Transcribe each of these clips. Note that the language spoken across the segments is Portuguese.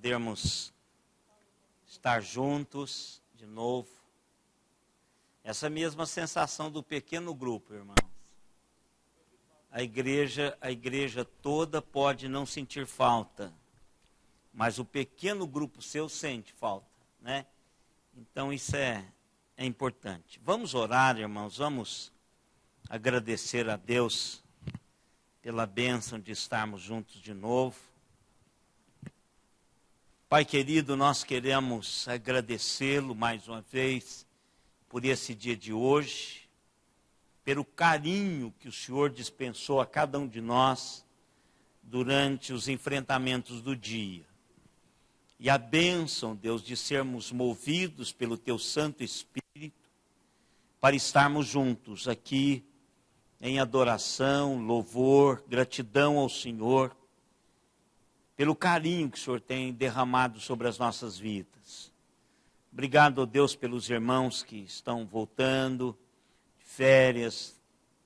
podermos estar juntos de novo. Essa mesma sensação do pequeno grupo, irmãos. A igreja toda pode não sentir falta, mas o pequeno grupo seu sente falta, né? Então isso é importante. Vamos orar, irmãos, vamos agradecer a Deus pela bênção de estarmos juntos de novo. Pai querido, nós queremos agradecê-lo mais uma vez por esse dia de hoje, pelo carinho que o Senhor dispensou a cada um de nós durante os enfrentamentos do dia. E a bênção, Deus, de sermos movidos pelo Teu Santo Espírito para estarmos juntos aqui em adoração, louvor, gratidão ao Senhor, pelo carinho que o Senhor tem derramado sobre as nossas vidas. Obrigado, Deus, pelos irmãos que estão voltando de férias,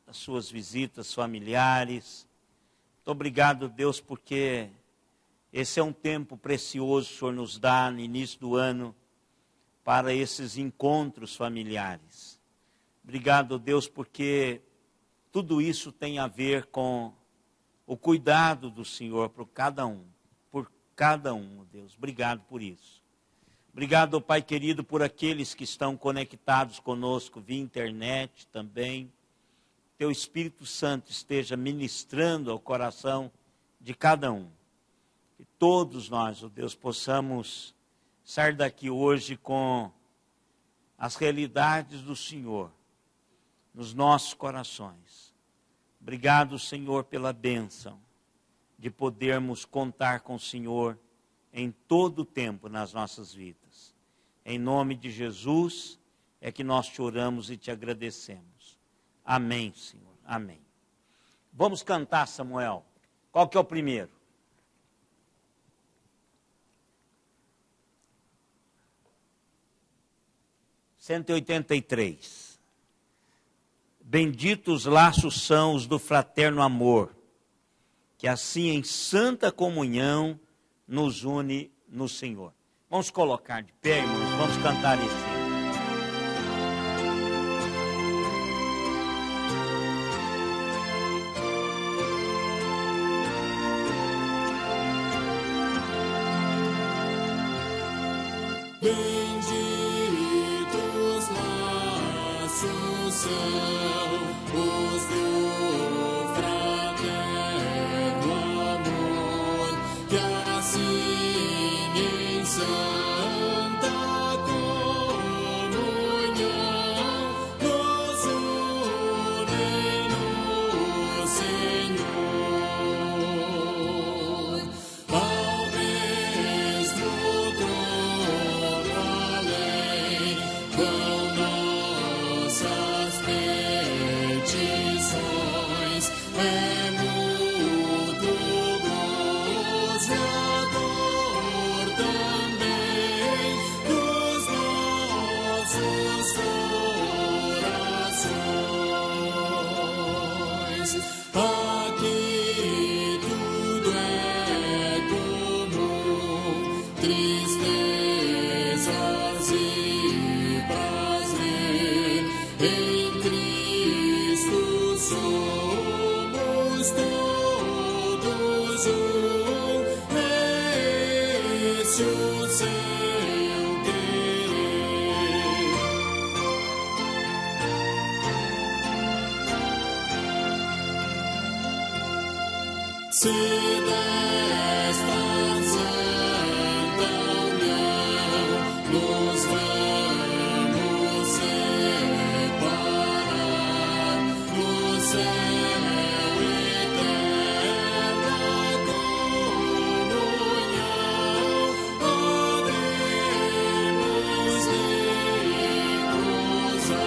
das suas visitas familiares. Muito obrigado, Deus, porque esse é um tempo precioso que o Senhor nos dá no início do ano para esses encontros familiares. Obrigado, Deus, porque tudo isso tem a ver com o cuidado do Senhor por cada um, Deus. Obrigado por isso. Obrigado, Pai querido, por aqueles que estão conectados conosco via internet também. Teu Espírito Santo esteja ministrando ao coração de cada um. Que todos nós, ó Deus, possamos sair daqui hoje com as realidades do Senhor nos nossos corações. Obrigado, Senhor, pela bênção de podermos contar com o Senhor em todo o tempo nas nossas vidas. Em nome de Jesus é que nós te oramos e te agradecemos. Amém, Senhor. Amém. Vamos cantar, Samuel. Qual que é o primeiro? Cento e 183. Benditos laços são os do fraterno amor, que assim em santa comunhão nos une no Senhor. Vamos colocar de pé, irmãos, vamos cantar esse. Benditos laços são os do fraterno amor, que assim em santa comunhão nos unem no Senhor. Ao mesmo trono além vão nossas petições, é mútuo gozo e a dor também dos nossos corações. Aqui tudo é comum, tristezas e prazer, em Cristo somos todos um, é esse o seu querer. Se desta santa união nos vamos separar, no céu eterna comunhão haveremos de cruzar.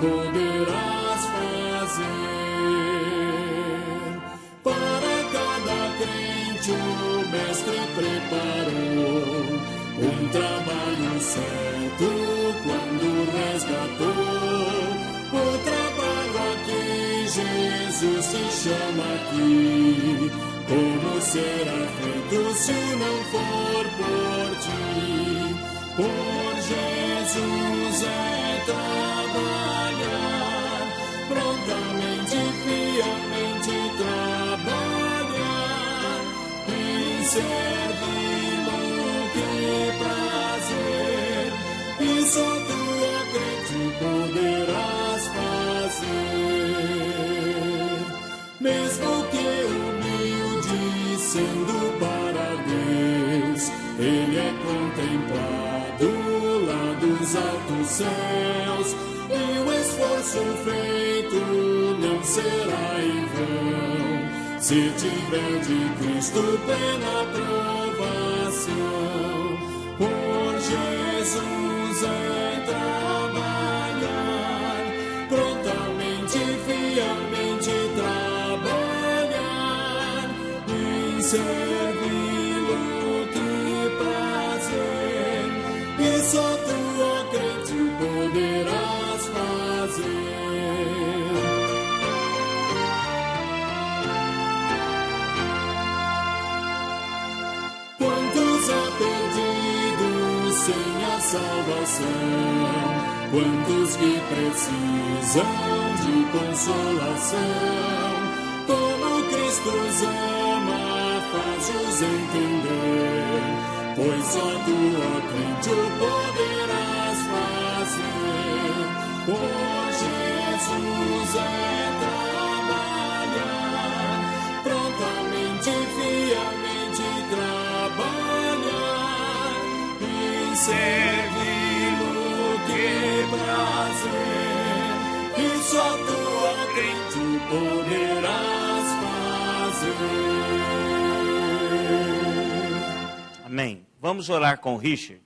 poderás fazer. Para cada crente o Mestre preparou um trabalho certo quando resgatou. O trabalho aqui, Jesus te chama aqui. Como será feito se não for por ti? Por Jesus é trabalhar, prontamente, fielmente trabalhar, e servi-lo, que prazer, e só tua crente poderás fazer. Mesmo que humilde, sendo para Deus, Ele é contemplado lá dos altos céus, e o esforço feito não será em vão, se tiver de Cristo plena aprovação. Por Jesus é trabalhar, prontamente, fielmente trabalhar, em servi-lo, que prazer, e só tu, ó crente, poderás fazer. Quantos há perdidos sem a salvação? Quantos que precisam de consolação? Como Cristo os ama, faz-os entender, pois só tu, ó crente, o poderás fazer. Por Jesus é trabalhar, prontamente, fielmente trabalhar, e servi-lo, que prazer, e só tu, ó crente, poderás fazer. Amém. Vamos orar com o Richard.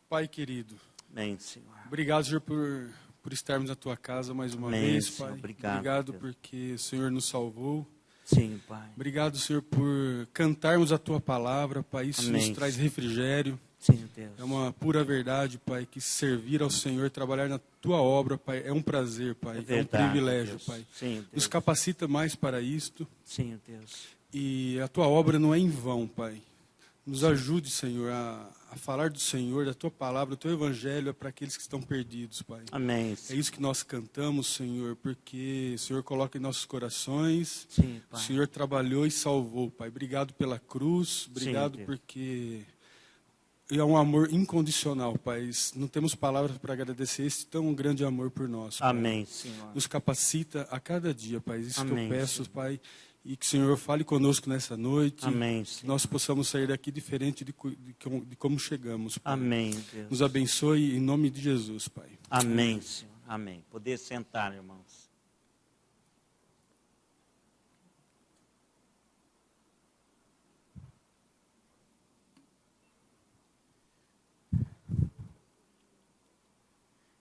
Pai querido, Amém, Senhor. obrigado, Senhor, por estarmos na Tua casa mais uma Amém, vez, Senhor. Pai. Obrigado, Deus. Porque o Senhor nos salvou. Sim, Pai. Obrigado, Senhor, por cantarmos a Tua palavra, Pai. Isso Amém, nos traz Senhor. refrigério. Sim, Deus. É uma pura verdade, Pai, que servir ao Senhor, trabalhar na Tua obra, Pai, é um prazer, Pai. É um verdade, privilégio, Deus. Pai. Sim, Deus. Nos capacita mais para isto. Sim, Deus. E a Tua obra não é em vão, Pai. Nos ajude, Senhor, a falar do Senhor, da Tua palavra, do Teu Evangelho para aqueles que estão perdidos, Pai. Amém, É Senhor. isso que nós cantamos, Senhor, porque o Senhor coloca em nossos corações. Sim, O Pai. Senhor trabalhou e salvou, Pai. Obrigado pela cruz, obrigado Deus. porque é um amor incondicional, Pai. Não temos palavras para agradecer esse tão grande amor por nós, Pai. Amém, Senhor. Nos capacita a cada dia, Pai. Isso Amém, que eu peço, Senhor. Pai. E que o Senhor fale conosco nessa noite. Amém, Que Senhor. nós possamos sair daqui diferente de como chegamos, Pai. Amém, Deus. Nos abençoe em nome de Jesus, Pai. Amém, Senhor. Amém. Poder sentar, irmãos.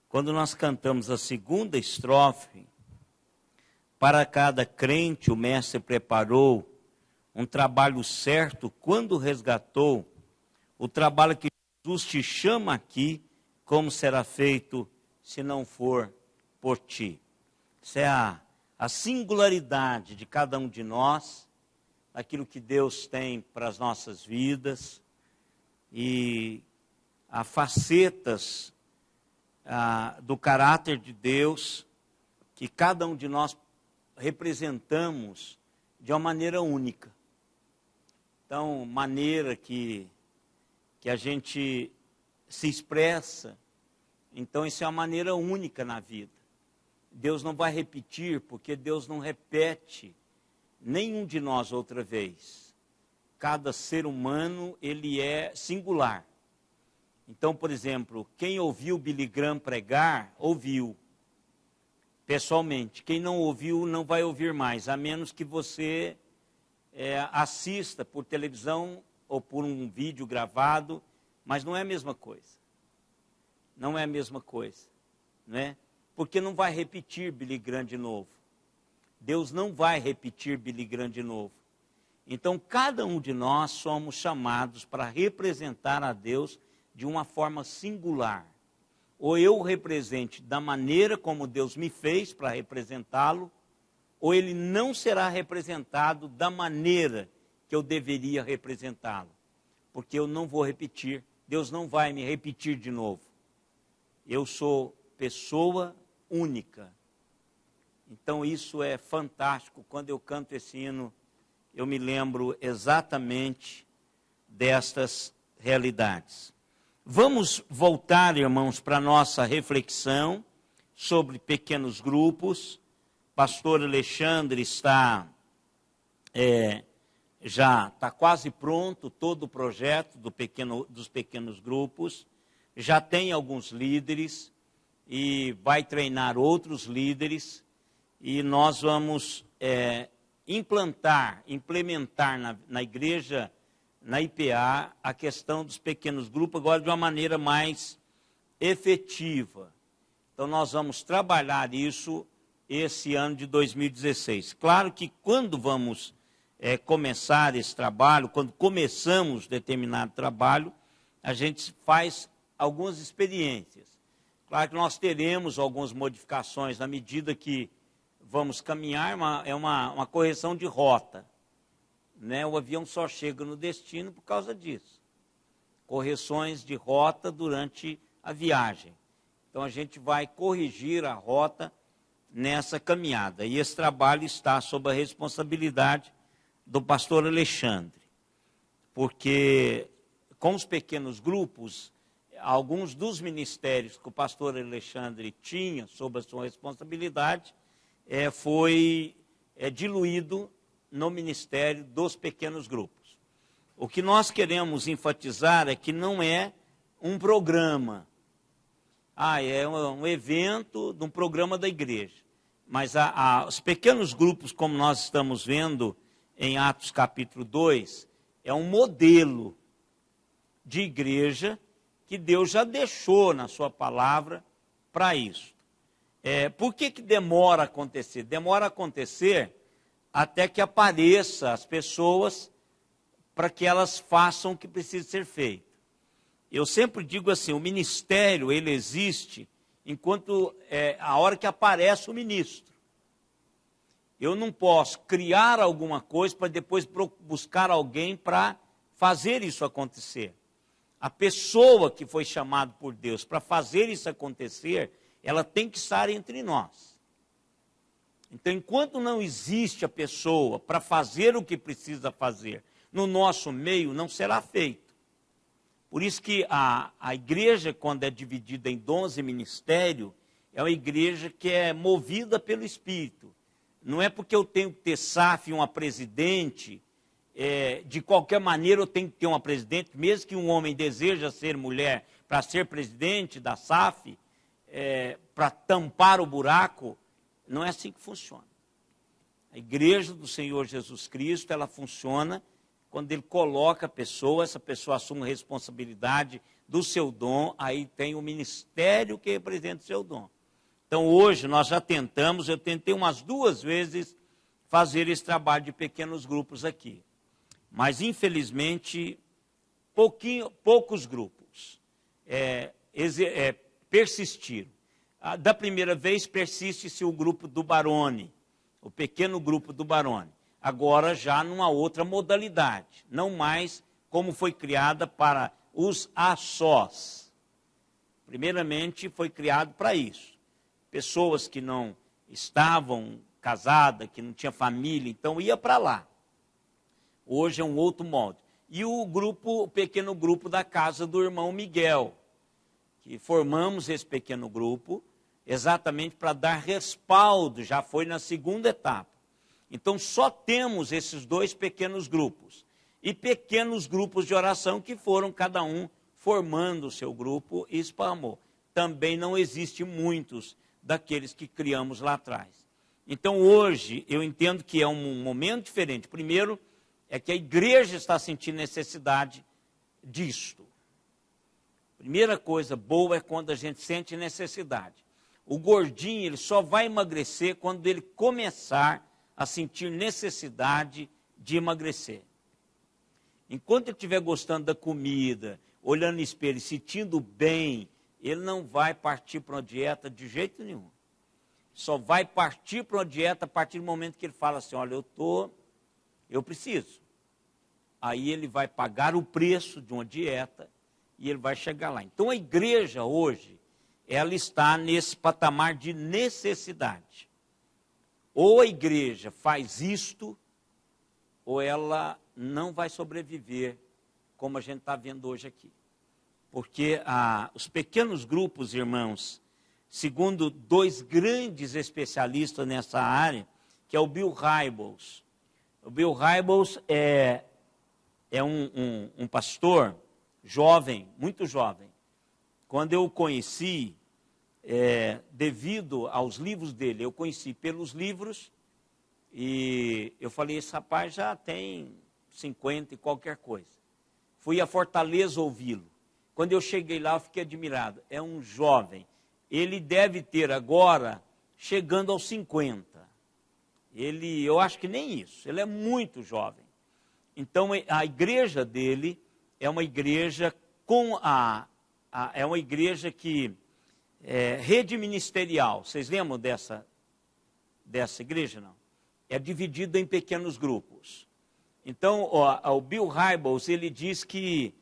Quando nós cantamos a segunda estrofe, para cada crente o mestre preparou um trabalho certo quando resgatou, o trabalho que Jesus te chama aqui, como será feito se não for por ti. Essa é a singularidade de cada um de nós, aquilo que Deus tem para as nossas vidas, e há facetas do caráter de Deus que cada um de nós representamos de uma maneira única. Então, maneira que a gente se expressa, então isso é uma maneira única na vida. Deus não vai repetir, porque Deus não repete nenhum de nós outra vez. Cada ser humano, ele é singular. Então, por exemplo, quem ouviu Billy Graham pregar, ouviu pessoalmente. Quem não ouviu, não vai ouvir mais, a menos que você assista por televisão ou por um vídeo gravado, mas não é a mesma coisa. Não é a mesma coisa, né? Porque não vai repetir Billy Graham de novo. Deus não vai repetir Billy Graham de novo. Então, cada um de nós somos chamados para representar a Deus de uma forma singular. Ou eu o represente da maneira como Deus me fez para representá-lo, ou ele não será representado da maneira que eu deveria representá-lo. Porque eu não vou repetir, Deus não vai me repetir de novo. Eu sou pessoa única. Então isso é fantástico. Quando eu canto esse hino, eu me lembro exatamente destas realidades. Vamos voltar, irmãos, para a nossa reflexão sobre pequenos grupos. Pastor Alexandre já está quase pronto todo o projeto dos pequenos grupos. Já tem alguns líderes e vai treinar outros líderes. E nós vamos implementar na igreja, na IPA, a questão dos pequenos grupos, agora de uma maneira mais efetiva. Então, nós vamos trabalhar isso esse ano de 2016. Claro que quando vamos começar esse trabalho, quando começamos determinado trabalho, a gente faz algumas experiências. Claro que nós teremos algumas modificações na medida que vamos caminhar, é uma correção de rota. Né? O avião só chega no destino por causa disso. Correções de rota durante a viagem. Então a gente vai corrigir a rota nessa caminhada. E esse trabalho está sob a responsabilidade do pastor Alexandre. Porque com os pequenos grupos, alguns dos ministérios que o pastor Alexandre tinha sob a sua responsabilidade, foi diluído no ministério dos pequenos grupos. O que nós queremos enfatizar é que não é um programa. É um evento de um programa da igreja. Mas os pequenos grupos, como nós estamos vendo em Atos capítulo 2, é um modelo de igreja que Deus já deixou na sua palavra para isso. Por que demora a acontecer? Demora a acontecer até que apareça as pessoas para que elas façam o que precisa ser feito. Eu sempre digo assim, o ministério, ele existe enquanto a hora que aparece o ministro. Eu não posso criar alguma coisa para depois buscar alguém para fazer isso acontecer. A pessoa que foi chamada por Deus para fazer isso acontecer, ela tem que estar entre nós. Então, enquanto não existe a pessoa para fazer o que precisa fazer no nosso meio, não será feito. Por isso que a igreja, quando é dividida em dons e ministério, é uma igreja que é movida pelo Espírito. Não é porque eu tenho que ter SAF, uma presidente, de qualquer maneira eu tenho que ter uma presidente, mesmo que um homem deseja ser mulher para ser presidente da SAF, para tampar o buraco. Não é assim que funciona. A igreja do Senhor Jesus Cristo, ela funciona quando ele coloca a pessoa, essa pessoa assume a responsabilidade do seu dom, aí tem o ministério que representa o seu dom. Então hoje nós já tentamos, eu tentei umas 2 vezes fazer esse trabalho de pequenos grupos aqui. Mas infelizmente, poucos grupos persistiram. Da primeira vez persiste-se o grupo do Barone, o pequeno grupo do Barone. Agora já numa outra modalidade, não mais como foi criada para os a-sós. Primeiramente foi criado para isso. Pessoas que não estavam casadas, que não tinham família, então ia para lá. Hoje é um outro modo. E o pequeno grupo da casa do irmão Miguel, que formamos esse pequeno grupo, exatamente para dar respaldo, já foi na segunda etapa. Então, só temos esses 2 pequenos grupos. E pequenos grupos de oração que foram, cada um, formando o seu grupo e espalhou. Também não existe muitos daqueles que criamos lá atrás. Então, hoje, eu entendo que é um momento diferente. Primeiro, é que a igreja está sentindo necessidade disto. Primeira coisa boa é quando a gente sente necessidade. O gordinho, ele só vai emagrecer quando ele começar a sentir necessidade de emagrecer. Enquanto ele estiver gostando da comida, olhando no espelho, sentindo bem, ele não vai partir para uma dieta de jeito nenhum. Só vai partir para uma dieta a partir do momento que ele fala assim, olha, eu preciso. Aí ele vai pagar o preço de uma dieta e ele vai chegar lá. Então a igreja hoje, ela está nesse patamar de necessidade. Ou a igreja faz isto, ou ela não vai sobreviver, como a gente está vendo hoje aqui. Porque os pequenos grupos, irmãos, segundo dois grandes especialistas nessa área, que é o Bill Hybels. O Bill Hybels é um pastor jovem, muito jovem. Quando eu o conheci, devido aos livros dele, eu conheci pelos livros, e eu falei, esse rapaz já tem 50 e qualquer coisa. Fui a Fortaleza ouvi-lo. Quando eu cheguei lá, eu fiquei admirado. É um jovem. Ele deve ter agora, chegando aos 50. Eu acho que nem isso. Ele é muito jovem. Então, a igreja dele é uma igreja é uma igreja que rede ministerial. Vocês lembram dessa igreja, não? É dividida em pequenos grupos. Então, o Bill Hybels, ele diz que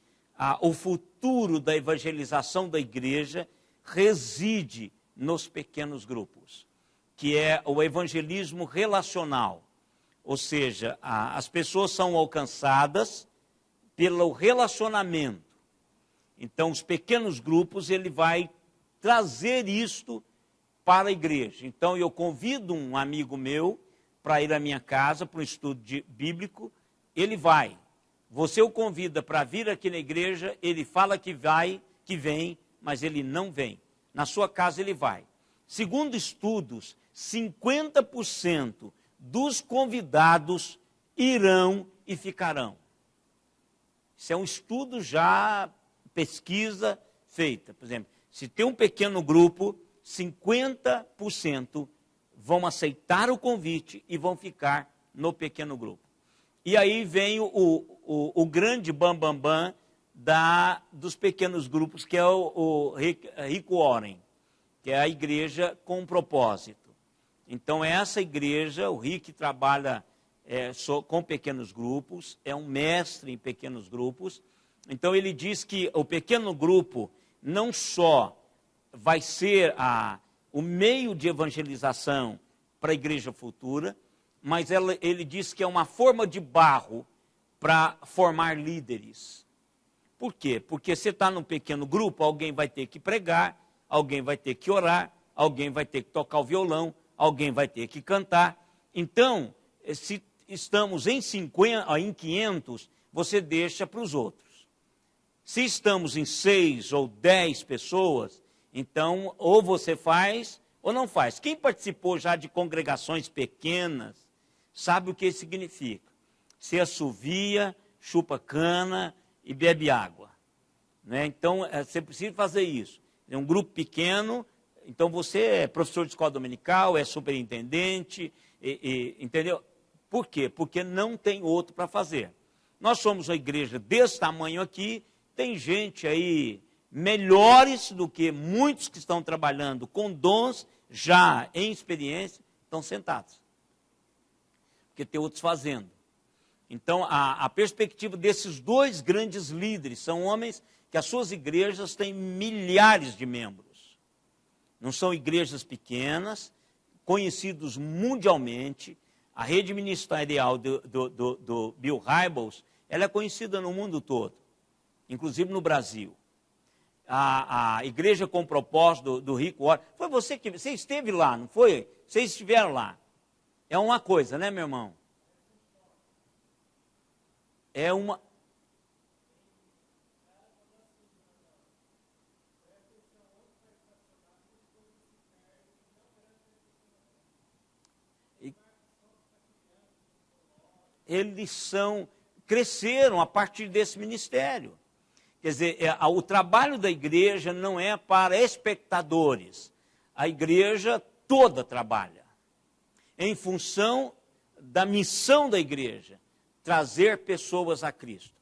o futuro da evangelização da igreja reside nos pequenos grupos, que é o evangelismo relacional. Ou seja, as pessoas são alcançadas pelo relacionamento. Então, os pequenos grupos, ele vai trazer isto para a igreja. Então, eu convido um amigo meu para ir à minha casa, para um estudo bíblico, ele vai. Você o convida para vir aqui na igreja, ele fala que vai, que vem, mas ele não vem. Na sua casa ele vai. Segundo estudos, 50% dos convidados irão e ficarão. Isso é um estudo já, pesquisa feita. Por exemplo, se tem um pequeno grupo, 50% vão aceitar o convite e vão ficar no pequeno grupo. E aí vem o grande bambambam dos pequenos grupos, que é o Rick Warren, que é a igreja com propósito. Então, essa igreja, o Rick trabalha com pequenos grupos, é um mestre em pequenos grupos. Então, ele diz que o pequeno grupo não só vai ser o meio de evangelização para a igreja futura, mas ele diz que é uma forma de barro para formar líderes. Por quê? Porque você está num pequeno grupo, alguém vai ter que pregar, alguém vai ter que orar, alguém vai ter que tocar o violão, alguém vai ter que cantar. Então, se estamos em 500, você deixa para os outros. Se estamos em 6 ou 10 pessoas, então ou você faz ou não faz. Quem participou já de congregações pequenas sabe o que isso significa. Você assovia, chupa cana e bebe água. Né? Então, você precisa fazer isso. É um grupo pequeno, então você é professor de escola dominical, é superintendente, entendeu? Por quê? Porque não tem outro para fazer. Nós somos uma igreja desse tamanho aqui, tem gente aí melhores do que muitos que estão trabalhando com dons, já em experiência, estão sentados. Porque tem outros fazendo. Então, a perspectiva desses dois grandes líderes, são homens que as suas igrejas têm milhares de membros. Não são igrejas pequenas, conhecidos mundialmente. A rede ministerial do Bill Hybels, ela é conhecida no mundo todo, inclusive no Brasil. A igreja com propósito do Rick Warren, foi você esteve lá, não foi? Vocês estiveram lá. É uma coisa, né, meu irmão? É uma... Eles cresceram a partir desse ministério. Quer dizer, o trabalho da igreja não é para espectadores. A igreja toda trabalha em função da missão da igreja, trazer pessoas a Cristo.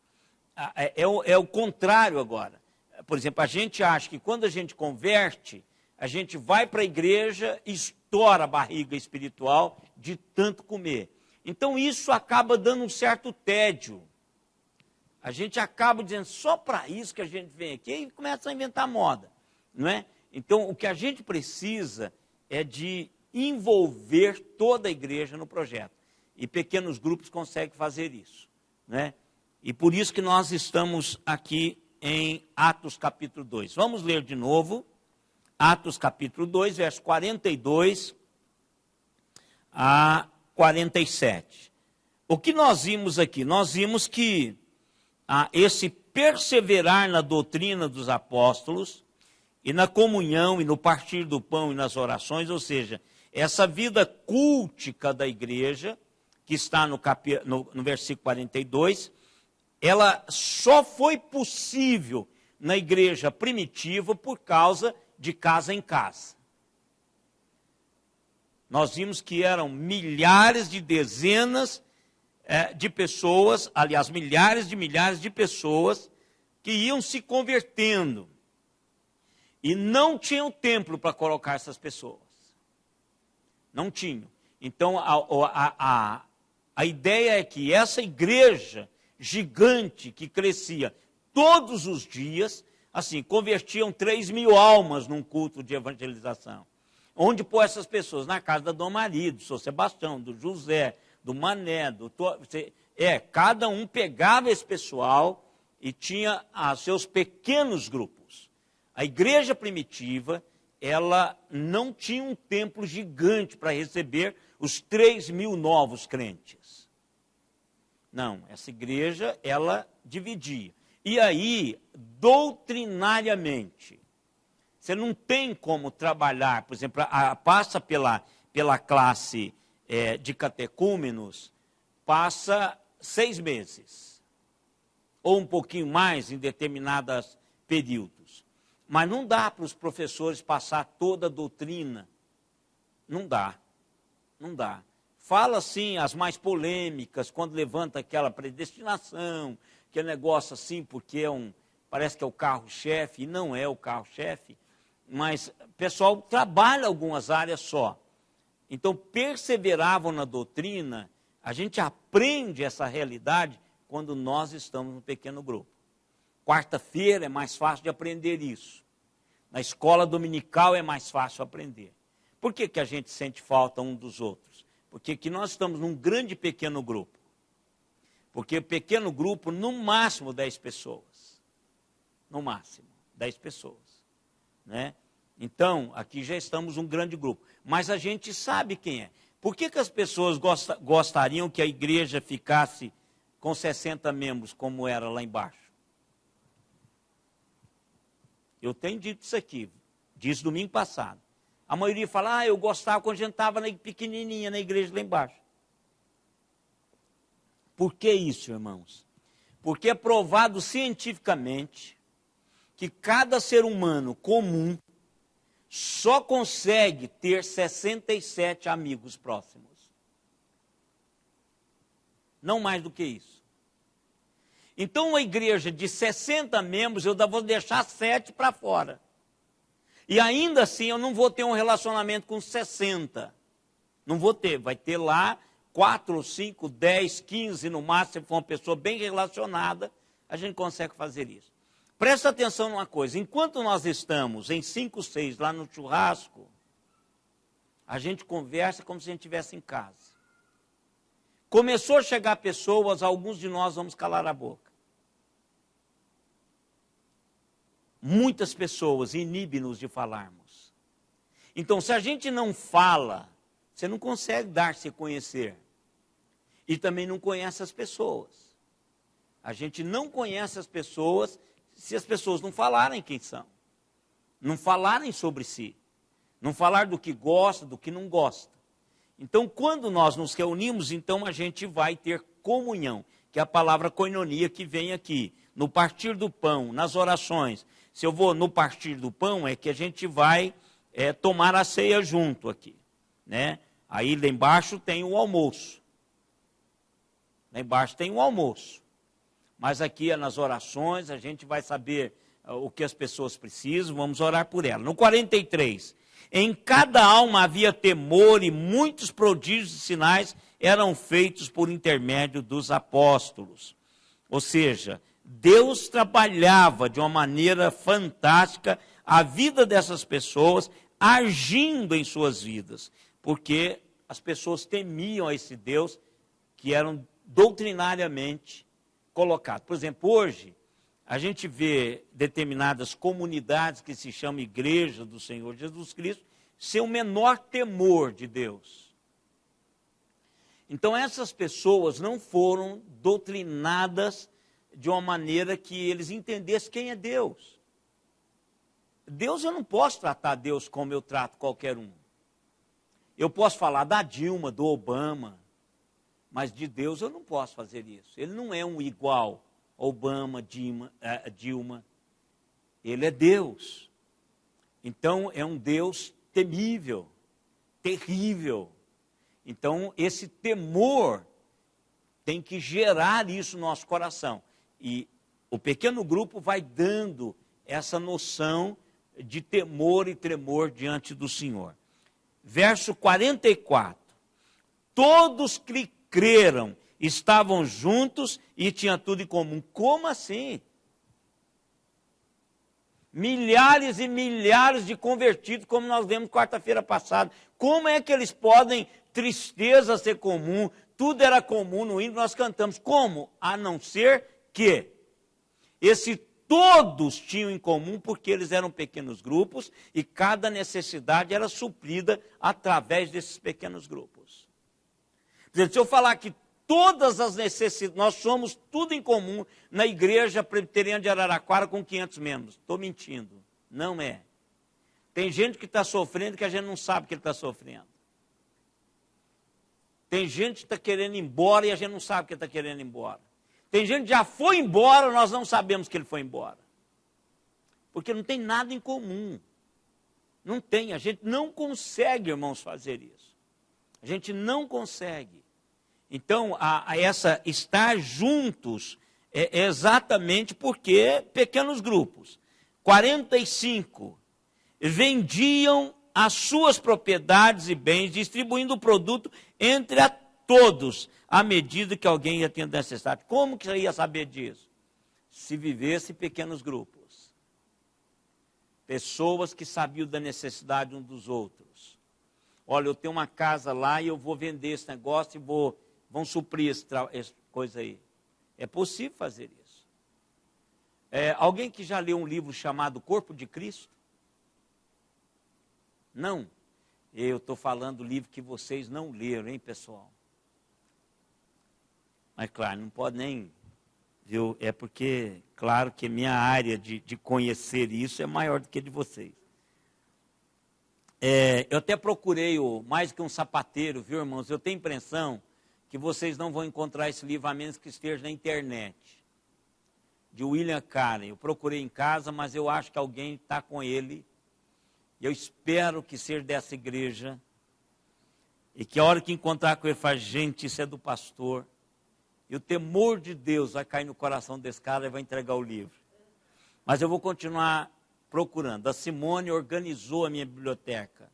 É o contrário agora. Por exemplo, a gente acha que quando a gente converte, a gente vai para a igreja e estoura a barriga espiritual de tanto comer. Então isso acaba dando um certo tédio. A gente acaba dizendo, só para isso que a gente vem aqui, e começa a inventar moda, não é? Então, o que a gente precisa é de envolver toda a igreja no projeto. E pequenos grupos conseguem fazer isso, né? E por isso que nós estamos aqui em Atos capítulo 2. Vamos ler de novo, Atos capítulo 2, verso 42 a 47. O que nós vimos aqui? Nós vimos que esse perseverar na doutrina dos apóstolos, e na comunhão, e no partir do pão, e nas orações, ou seja, essa vida cultica da igreja, que está no versículo 42, ela só foi possível na igreja primitiva por causa de casa em casa. Nós vimos que eram milhares de dezenas de pessoas, aliás, milhares de pessoas que iam se convertendo. E não tinham templo para colocar essas pessoas. Não tinham. Então, a ideia é que essa igreja gigante que crescia todos os dias, assim, convertiam 3.000 almas num culto de evangelização. Onde pôr essas pessoas? Na casa da Dona Maria, do São Sebastião, do José, do Mané, cada um pegava esse pessoal e tinha seus pequenos grupos. A igreja primitiva, ela não tinha um templo gigante para receber os 3.000 novos crentes. Não, essa igreja, ela dividia. E aí, doutrinariamente, você não tem como trabalhar, por exemplo, passa pela classe de catecúmenos, passa 6 meses, ou um pouquinho mais em determinados períodos. Mas não dá para os professores passar toda a doutrina. Não dá. Fala, assim, as mais polêmicas, quando levanta aquela predestinação, que é negócio assim, porque parece que é o carro-chefe, e não é o carro-chefe, mas o pessoal trabalha algumas áreas só. Então, perseveravam na doutrina, a gente aprende essa realidade quando nós estamos no pequeno grupo. Quarta-feira é mais fácil de aprender isso. Na escola dominical é mais fácil aprender. Por que a gente sente falta um dos outros? Porque aqui nós estamos num grande pequeno grupo. Porque pequeno grupo, no máximo 10 pessoas. No máximo 10 pessoas. Né? Então, aqui já estamos um grande grupo. Mas a gente sabe quem é. Por que as pessoas gostariam que a igreja ficasse com 60 membros, como era lá embaixo? Eu tenho dito isso aqui, disse domingo passado. A maioria fala, eu gostava quando a gente estava pequenininha na igreja lá embaixo. Por que isso, irmãos? Porque é provado cientificamente que cada ser humano comum só consegue ter 67 amigos próximos. Não mais do que isso. Então, uma igreja de 60 membros, eu vou deixar 7 para fora. E ainda assim, eu não vou ter um relacionamento com 60. Não vou ter. Vai ter lá 4, 5, 10, 15 no máximo. Se for uma pessoa bem relacionada, a gente consegue fazer isso. Presta atenção numa coisa. Enquanto nós estamos em 5, 6 lá no churrasco, a gente conversa como se a gente estivesse em casa. Começou a chegar pessoas, alguns de nós vamos calar a boca. Muitas pessoas inibem-nos de falarmos. Então, se a gente não fala, você não consegue dar-se a conhecer. E também não conhece as pessoas. A gente não conhece as pessoas se as pessoas não falarem quem são. Não falarem sobre si. Não falar do que gosta, do que não gosta. Então, quando nós nos reunimos, então a gente vai ter comunhão, que é a palavra koinonia que vem aqui. no partir do pão, nas orações. Se eu vou no partir do pão, é que a gente vai tomar a ceia junto aqui, né? Aí lá embaixo tem o almoço. Lá embaixo tem o almoço. Mas aqui nas orações a gente vai saber o que as pessoas precisam, vamos orar por elas. No 43, em cada alma havia temor e muitos prodígios e sinais eram feitos por intermédio dos apóstolos. Ou seja, Deus trabalhava de uma maneira fantástica a vida dessas pessoas, agindo em suas vidas, porque as pessoas temiam a esse Deus que eram doutrinariamente colocados. Por exemplo, hoje, a gente vê determinadas comunidades que se chamam Igreja do Senhor Jesus Cristo, sem o menor temor de Deus. Então, essas pessoas não foram doutrinadas de uma maneira que eles entendessem quem é Deus. Deus, eu não posso tratar Deus como eu trato qualquer um. Eu posso falar da Dilma, do Obama, mas de Deus eu não posso fazer isso. Ele não é um igual Obama, Dilma. Ele é Deus. Então, é um Deus temível, terrível. Então, esse temor tem que gerar isso no nosso coração. E o pequeno grupo vai dando essa noção de temor e tremor diante do Senhor. Verso 44. Todos que creram estavam juntos e tinham tudo em comum. Como assim? Milhares e milhares de convertidos, como nós vimos quarta-feira passada. Como é que eles podem tristeza ser comum? Tudo era comum no hino, nós cantamos. Como? A não ser que todos tinham em comum, porque eles eram pequenos grupos e cada necessidade era suprida através desses pequenos grupos. Por exemplo, se eu falar que todas as necessidades, nós somos tudo em comum na igreja presbiteriana de Araraquara com 500 membros. Estou mentindo. Não é. Tem gente que está sofrendo que a gente não sabe que ele está sofrendo. Tem gente que está querendo ir embora e a gente não sabe que ele está querendo ir embora. Tem gente que já foi embora, nós não sabemos que ele foi embora. Porque não tem nada em comum. Não tem, a gente não consegue, irmãos, fazer isso. A gente não consegue. Então, essa estar juntos é exatamente porque pequenos grupos. 45, vendiam as suas propriedades e bens, distribuindo o produto entre a todos, à medida que alguém ia tendo necessidade. Como que você ia saber disso? Se vivesse em pequenos grupos. Pessoas que sabiam da necessidade uns dos outros. Olha, eu tenho uma casa lá e eu vou vender esse negócio e vão suprir essa coisa aí. É possível fazer isso. Alguém que já leu um livro chamado Corpo de Cristo? Não. Eu estou falando do livro que vocês não leram, hein, pessoal? Mas, claro, não pode nem... Viu? É porque, claro, que minha área de conhecer isso é maior do que a de vocês. Eu até procurei mais que um sapateiro, viu, irmãos? Eu tenho a impressão que vocês não vão encontrar esse livro, a menos que esteja na internet. De William Carey. Eu procurei em casa, mas eu acho que alguém está com ele. Eu espero que seja dessa igreja. E que a hora que encontrar com ele, fala, gente, isso é do pastor. E o temor de Deus vai cair no coração desse cara e vai entregar o livro. Mas eu vou continuar procurando. A Simone organizou a minha biblioteca.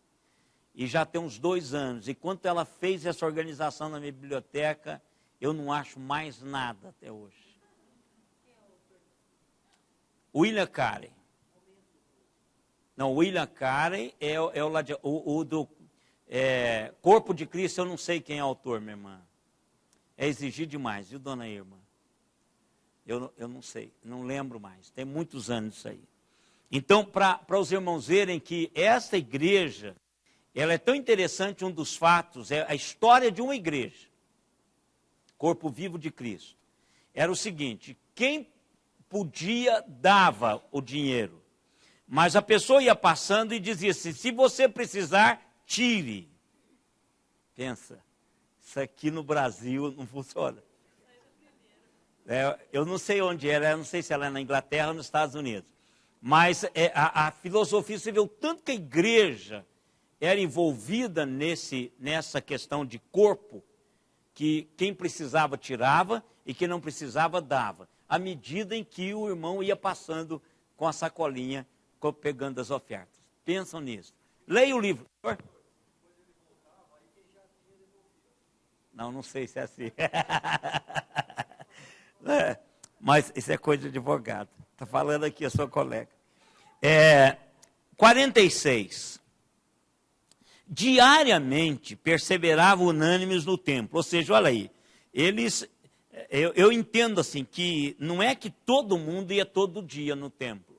E já tem uns 2 anos. E quando ela fez essa organização na minha biblioteca, eu não acho mais nada até hoje. William Carey. Não, William Carey é o do Corpo de Cristo, eu não sei quem é o autor, minha irmã. É exigir demais, viu, dona Irma? Eu não sei, não lembro mais. Tem muitos anos isso aí. Então, para os irmãos verem que essa igreja, ela é tão interessante, um dos fatos, é a história de uma igreja, Corpo Vivo de Cristo. Era o seguinte, quem podia, dava o dinheiro. Mas a pessoa ia passando e dizia assim, se você precisar, tire. Pensa, isso aqui no Brasil não funciona. Eu não sei onde ela é, não sei se ela é na Inglaterra ou nos Estados Unidos. Mas a filosofia, você vê o tanto que a igreja era envolvida nessa questão de corpo, que quem precisava tirava e quem não precisava dava, à medida em que o irmão ia passando com a sacolinha, pegando as ofertas. Pensam nisso. Leia o livro. Não sei se é assim. Mas isso é coisa de advogado. Está falando aqui a sua colega. 46. Diariamente perseveravam unânimes no templo. Ou seja, olha aí, eu entendo assim, que não é que todo mundo ia todo dia no templo.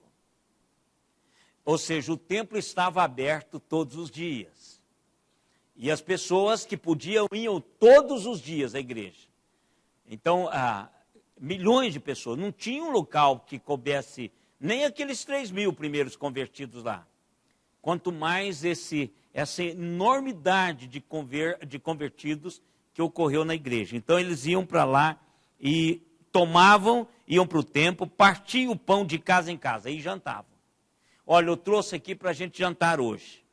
Ou seja, o templo estava aberto todos os dias. E as pessoas que podiam iam todos os dias à igreja. Então, milhões de pessoas. Não tinha um local que coubesse nem aqueles 3.000 primeiros convertidos lá. Quanto mais essa enormidade de convertidos que ocorreu na igreja. Então, eles iam para lá e tomavam, iam para o templo, partiam o pão de casa em casa e jantavam. Olha, eu trouxe aqui para a gente jantar hoje.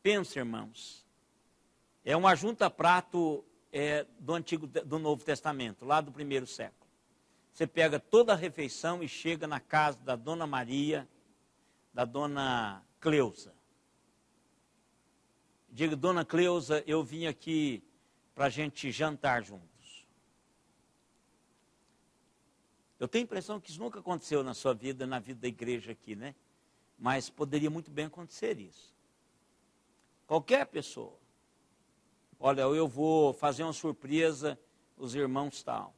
Pensa, irmãos, é um ajunta-prato do Novo Testamento, lá do primeiro século. Você pega toda a refeição e chega na casa da Dona Maria, da Dona Cleusa. Diga, Dona Cleusa, eu vim aqui para a gente jantar juntos. Eu tenho a impressão que isso nunca aconteceu na sua vida, na vida da igreja aqui, né? Mas poderia muito bem acontecer isso. Qualquer pessoa. Olha, eu vou fazer uma surpresa, os irmãos tal.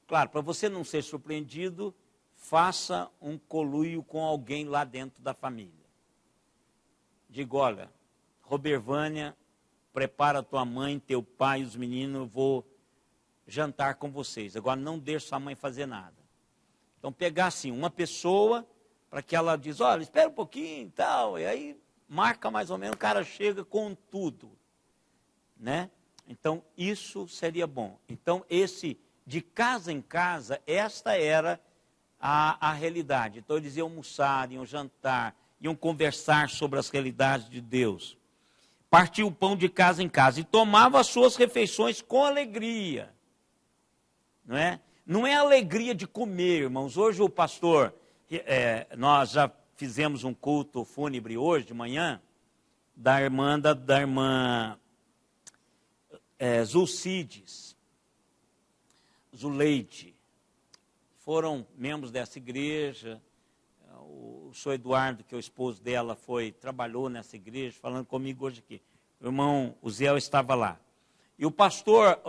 Claro, para você não ser surpreendido, faça um conluio com alguém lá dentro da família. Diga, olha, Robervânia, prepara tua mãe, teu pai, os meninos, eu vou jantar com vocês. Agora não deixe sua mãe fazer nada. Então pegar assim, uma pessoa, para que ela diz, olha, espera um pouquinho e tal, e aí marca mais ou menos, o cara chega com tudo, né? Então, isso seria bom. Então, esse de casa em casa, esta era a realidade. Então, eles iam almoçar, iam jantar, iam conversar sobre as realidades de Deus. Partia o pão de casa em casa e tomava as suas refeições com alegria. Não é? Não é alegria de comer, irmãos. Hoje o pastor, nós já fizemos um culto fúnebre hoje de manhã, da irmã Zulcides, Zuleide. Foram membros dessa igreja. O senhor Eduardo, que é o esposo dela, trabalhou nessa igreja, falando comigo hoje aqui. O irmão Uziel estava lá. E o pastor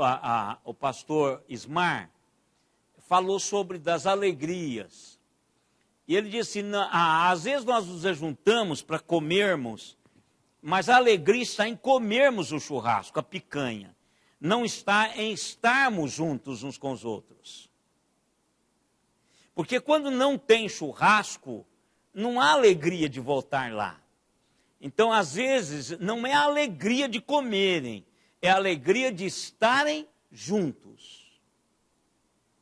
Ismar falou sobre das alegrias. E ele disse, às vezes nós nos ajuntamos para comermos, mas a alegria está em comermos o churrasco, a picanha. Não está em estarmos juntos uns com os outros. Porque quando não tem churrasco, não há alegria de voltar lá. Então, às vezes, não é a alegria de comerem, é a alegria de estarem juntos.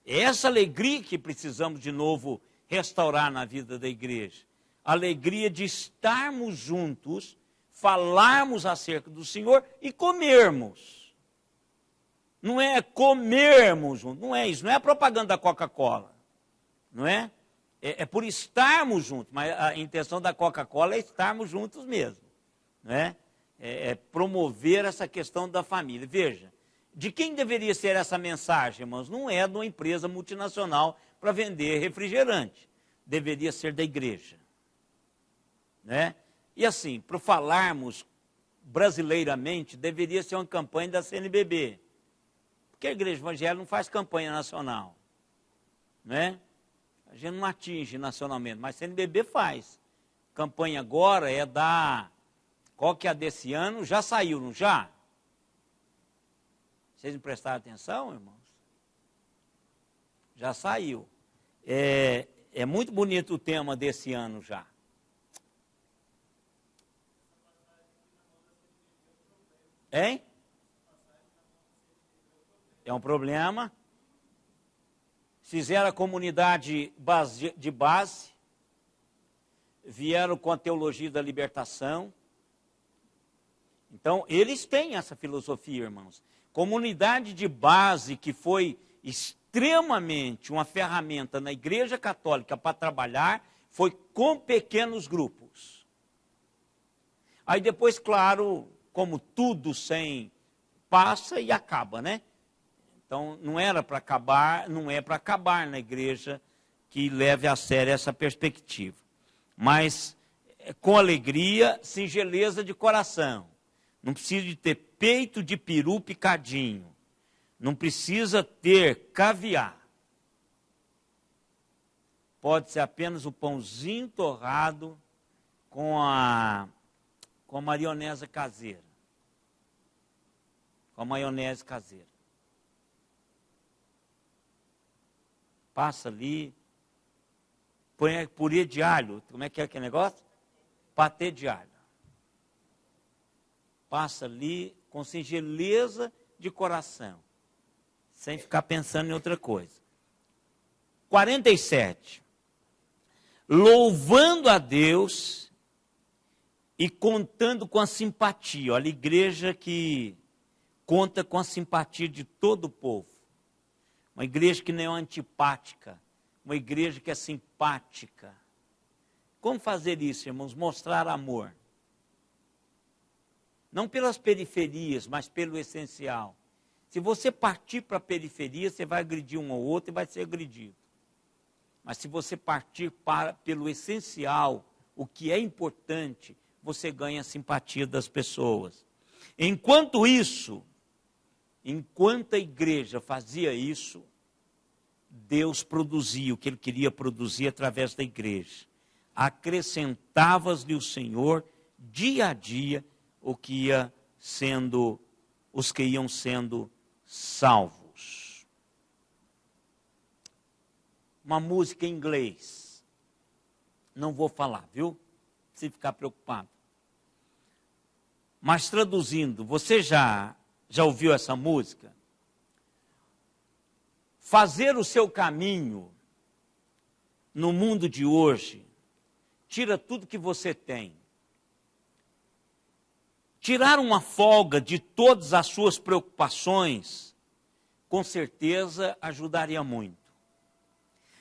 É essa alegria que precisamos de novo restaurar na vida da igreja. A alegria de estarmos juntos, falarmos acerca do Senhor e comermos. Não é comermos juntos, não é isso, não é a propaganda da Coca-Cola, não é? É por estarmos juntos, mas a intenção da Coca-Cola é estarmos juntos mesmo, não é? É promover essa questão da família. Veja, de quem deveria ser essa mensagem, irmãos? Não é de uma empresa multinacional para vender refrigerante, deveria ser da igreja, né? E assim, para falarmos brasileiramente, deveria ser uma campanha da CNBB, porque a igreja evangélica não faz campanha nacional, né? A gente não atinge nacionalmente, mas a CNBB faz. Campanha agora é da... Qual que é a desse ano? Já saiu, não já? Vocês me prestaram atenção, irmãos? Já saiu. É muito bonito o tema desse ano já. Hein? É um problema. fizeram a comunidade de base, vieram com a teologia da libertação. Então, eles têm essa filosofia, irmãos. Comunidade de base que foi extremamente uma ferramenta na Igreja Católica para trabalhar, foi com pequenos grupos. Aí depois, claro, como tudo sem passa e acaba, né? Então, não era para acabar, não é para acabar na igreja que leve a sério essa perspectiva. Mas com alegria, singeleza de coração. Não precisa de ter peito de peru picadinho. Não precisa ter caviar. Pode ser apenas o pãozinho torrado com a maionese caseira. Com a maionese caseira. Passa ali, põe purê de alho. Como é que é aquele negócio? Patê de alho. Passa ali com singeleza de coração, sem ficar pensando em outra coisa. 47. Louvando a Deus e contando com a simpatia. Olha, a igreja que conta com a simpatia de todo o povo. Uma igreja que não é antipática, uma igreja que é simpática. Como fazer isso, irmãos? Mostrar amor. Não pelas periferias, mas pelo essencial. Se você partir para a periferia, você vai agredir um ou outro e vai ser agredido. Mas se você partir pelo essencial, o que é importante, você ganha a simpatia das pessoas. Enquanto a igreja fazia isso, Deus produzia o que Ele queria produzir através da igreja. Acrescentava-lhe o Senhor, dia a dia, os que iam sendo salvos. Uma música em inglês. Não vou falar, viu? Se ficar preocupado. Mas traduzindo, você já ouviu essa música? Fazer o seu caminho no mundo de hoje tira tudo que você tem. Tirar uma folga de todas as suas preocupações, com certeza ajudaria muito.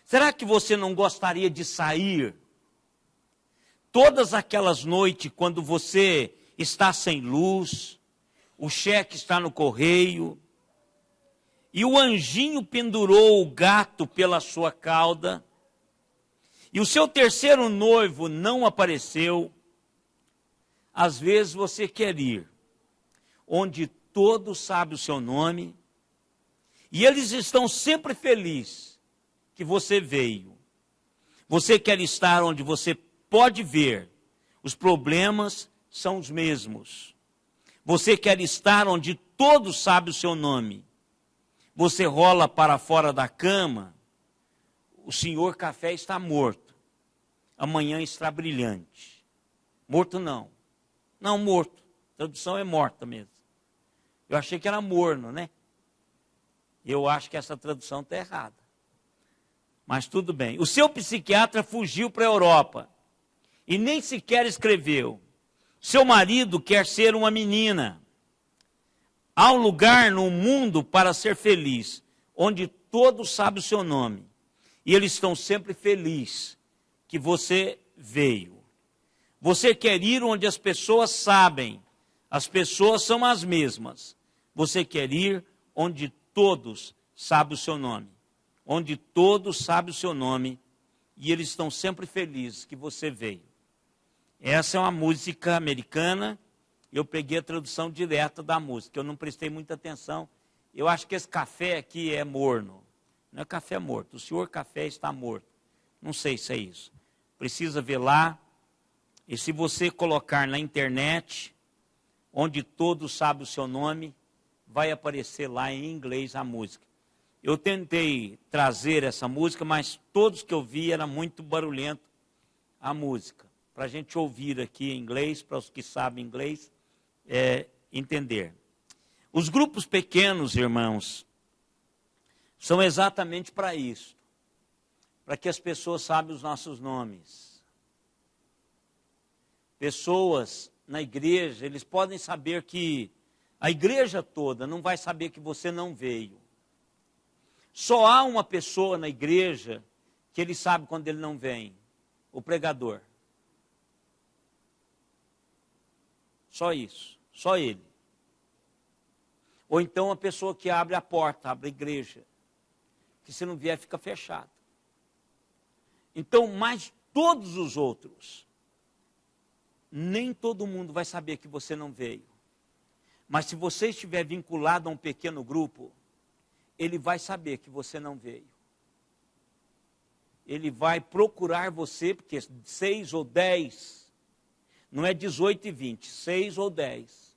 Será que você não gostaria de sair todas aquelas noites quando você está sem luz, o cheque está no correio, e o anjinho pendurou o gato pela sua cauda, e o seu terceiro noivo não apareceu? Às vezes você quer ir onde todos sabem o seu nome, e eles estão sempre felizes que você veio. Você quer estar onde você pode ver, os problemas são os mesmos. Você quer estar onde todos sabem o seu nome. Você rola para fora da cama, o senhor café está morto. Amanhã está brilhante. Morto não. Não, morto. A tradução é morta mesmo. Eu achei que era morno, né? Eu acho que essa tradução está errada. Mas tudo bem. O seu psiquiatra fugiu para a Europa e nem sequer escreveu. Seu marido quer ser uma menina. Há um lugar no mundo para ser feliz, onde todos sabem o seu nome. E eles estão sempre felizes que você veio. Você quer ir onde as pessoas sabem, as pessoas são as mesmas. Você quer ir onde todos sabem o seu nome. Onde todos sabem o seu nome e eles estão sempre felizes que você veio. Essa é uma música americana, eu peguei a tradução direta da música, eu não prestei muita atenção. Eu acho que esse café aqui é morno. Não é café morto, o senhor café está morto. Não sei se é isso. Precisa ver lá. E se você colocar na internet, onde todos sabem o seu nome, vai aparecer lá em inglês a música. Eu tentei trazer essa música, mas todos que eu vi era muito barulhento a música. Para a gente ouvir aqui em inglês, para os que sabem inglês, entender. Os grupos pequenos, irmãos, são exatamente para isso. para que as pessoas saibam os nossos nomes. Pessoas na igreja, eles podem saber que a igreja toda não vai saber que você não veio. Só há uma pessoa na igreja que ele sabe quando ele não vem, o pregador. Só isso, só ele. Ou então a pessoa que abre a porta, abre a igreja, que se não vier fica fechado. Então, mas todos os outros, nem todo mundo vai saber que você não veio. Mas se você estiver vinculado a um pequeno grupo, ele vai saber que você não veio. Ele vai procurar você, porque 6 ou 10, não é 18 e 20, 6 ou 10.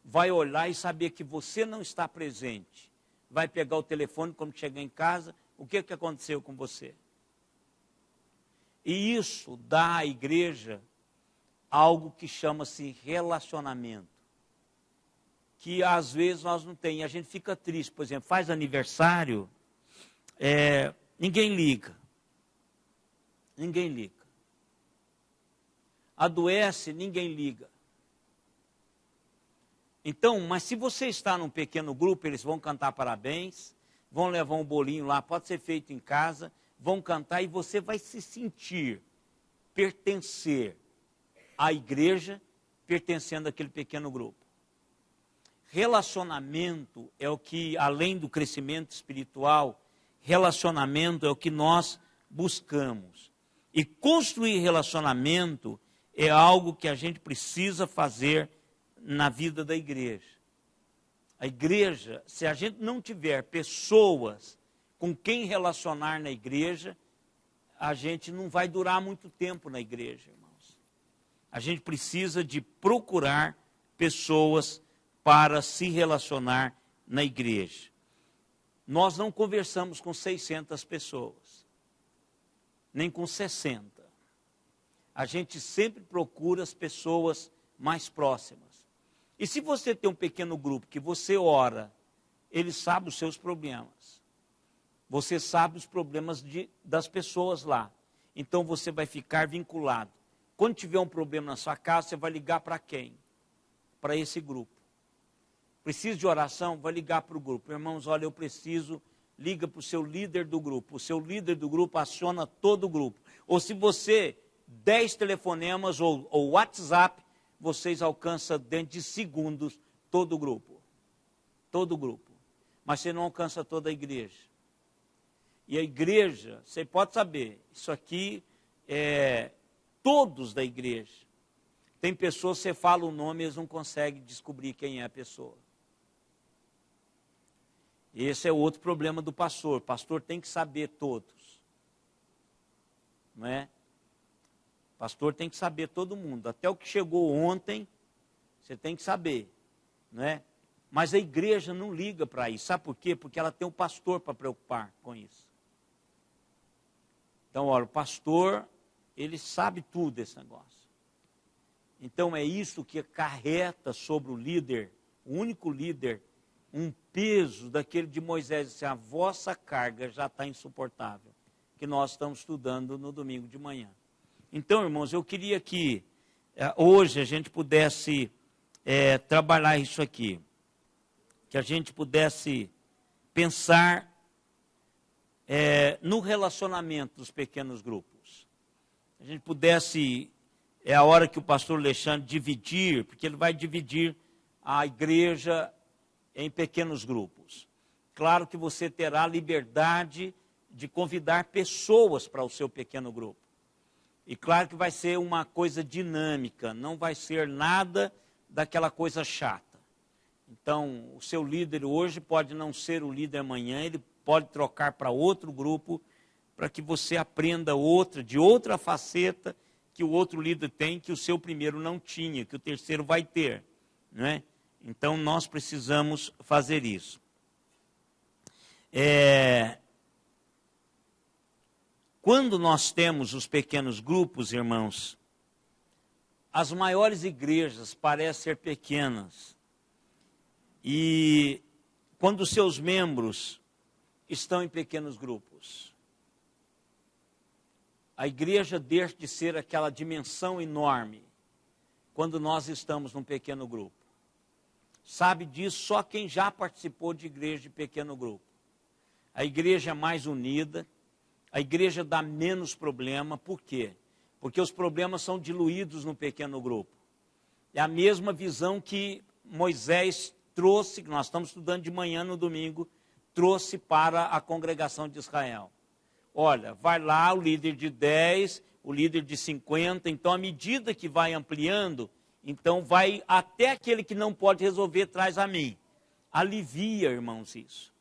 Vai olhar e saber que você não está presente. Vai pegar o telefone quando chegar em casa, o que aconteceu com você? E isso dá à igreja algo que chama-se relacionamento. Que às vezes nós não temos, e a gente fica triste. Por exemplo, faz aniversário, ninguém liga. Ninguém liga. Adoece, ninguém liga. Então, mas se você está num pequeno grupo, eles vão cantar parabéns, vão levar um bolinho lá, pode ser feito em casa, vão cantar e você vai se sentir pertencer à igreja, pertencendo àquele pequeno grupo. Relacionamento é o que, além do crescimento espiritual, relacionamento é o que nós buscamos. E construir relacionamento é algo que a gente precisa fazer na vida da igreja. A igreja, se a gente não tiver pessoas com quem relacionar na igreja, a gente não vai durar muito tempo na igreja, irmãos. A gente precisa de procurar pessoas para se relacionar na igreja. Nós não conversamos com 600 pessoas, nem com 60. A gente sempre procura as pessoas mais próximas. E se você tem um pequeno grupo que você ora, ele sabe os seus problemas. Você sabe os problemas das pessoas lá. Então você vai ficar vinculado. Quando tiver um problema na sua casa, você vai ligar para quem? Para esse grupo. Precisa de oração? Vai ligar para o grupo. Irmãos, olha, eu preciso, liga para o seu líder do grupo. O seu líder do grupo aciona todo o grupo. Ou se você, 10 telefonemas ou WhatsApp, vocês alcançam dentro de segundos todo o grupo. Todo o grupo. Mas você não alcança toda a igreja. E a igreja, você pode saber, isso aqui é todos da igreja. Tem pessoas, você fala o nome, eles não conseguem descobrir quem é a pessoa. Esse é outro problema do pastor. O pastor tem que saber todos. Não é? O pastor tem que saber todo mundo. Até o que chegou ontem, você tem que saber. Não é? Mas a igreja não liga para isso. Sabe por quê? Porque ela tem um pastor para preocupar com isso. Então, olha, o pastor, ele sabe tudo desse negócio. Então, é isso que acarreta sobre o líder, o único líder, um peso daquele de Moisés. Assim, a vossa carga já está insuportável, que nós estamos estudando no domingo de manhã. Então, irmãos, eu queria que hoje a gente pudesse trabalhar isso aqui. Que a gente pudesse pensar no relacionamento dos pequenos grupos. A gente pudesse, é a hora que o pastor Alexandre dividir, porque ele vai dividir a igreja em pequenos grupos. Claro que você terá liberdade de convidar pessoas para o seu pequeno grupo. E claro que vai ser uma coisa dinâmica, não vai ser nada daquela coisa chata. Então, o seu líder hoje pode não ser o líder amanhã, ele pode trocar para outro grupo, para que você aprenda de outra faceta que o outro líder tem, que o seu primeiro não tinha, que o terceiro vai ter. Não é? Então, nós precisamos fazer isso. Quando nós temos os pequenos grupos, irmãos, as maiores igrejas parecem ser pequenas. E quando os seus membros estão em pequenos grupos. a igreja deixa de ser aquela dimensão enorme quando nós estamos num pequeno grupo. Sabe disso só quem já participou de igreja de pequeno grupo. A igreja é mais unida, a igreja dá menos problema. Por quê? Porque os problemas são diluídos no pequeno grupo. É a mesma visão que Moisés trouxe, que nós estamos estudando de manhã no domingo, trouxe para a congregação de Israel. Olha, vai lá o líder de 10, o líder de 50, então à medida que vai ampliando, então vai até aquele que não pode resolver, traz a mim. Alivia, irmãos, isso.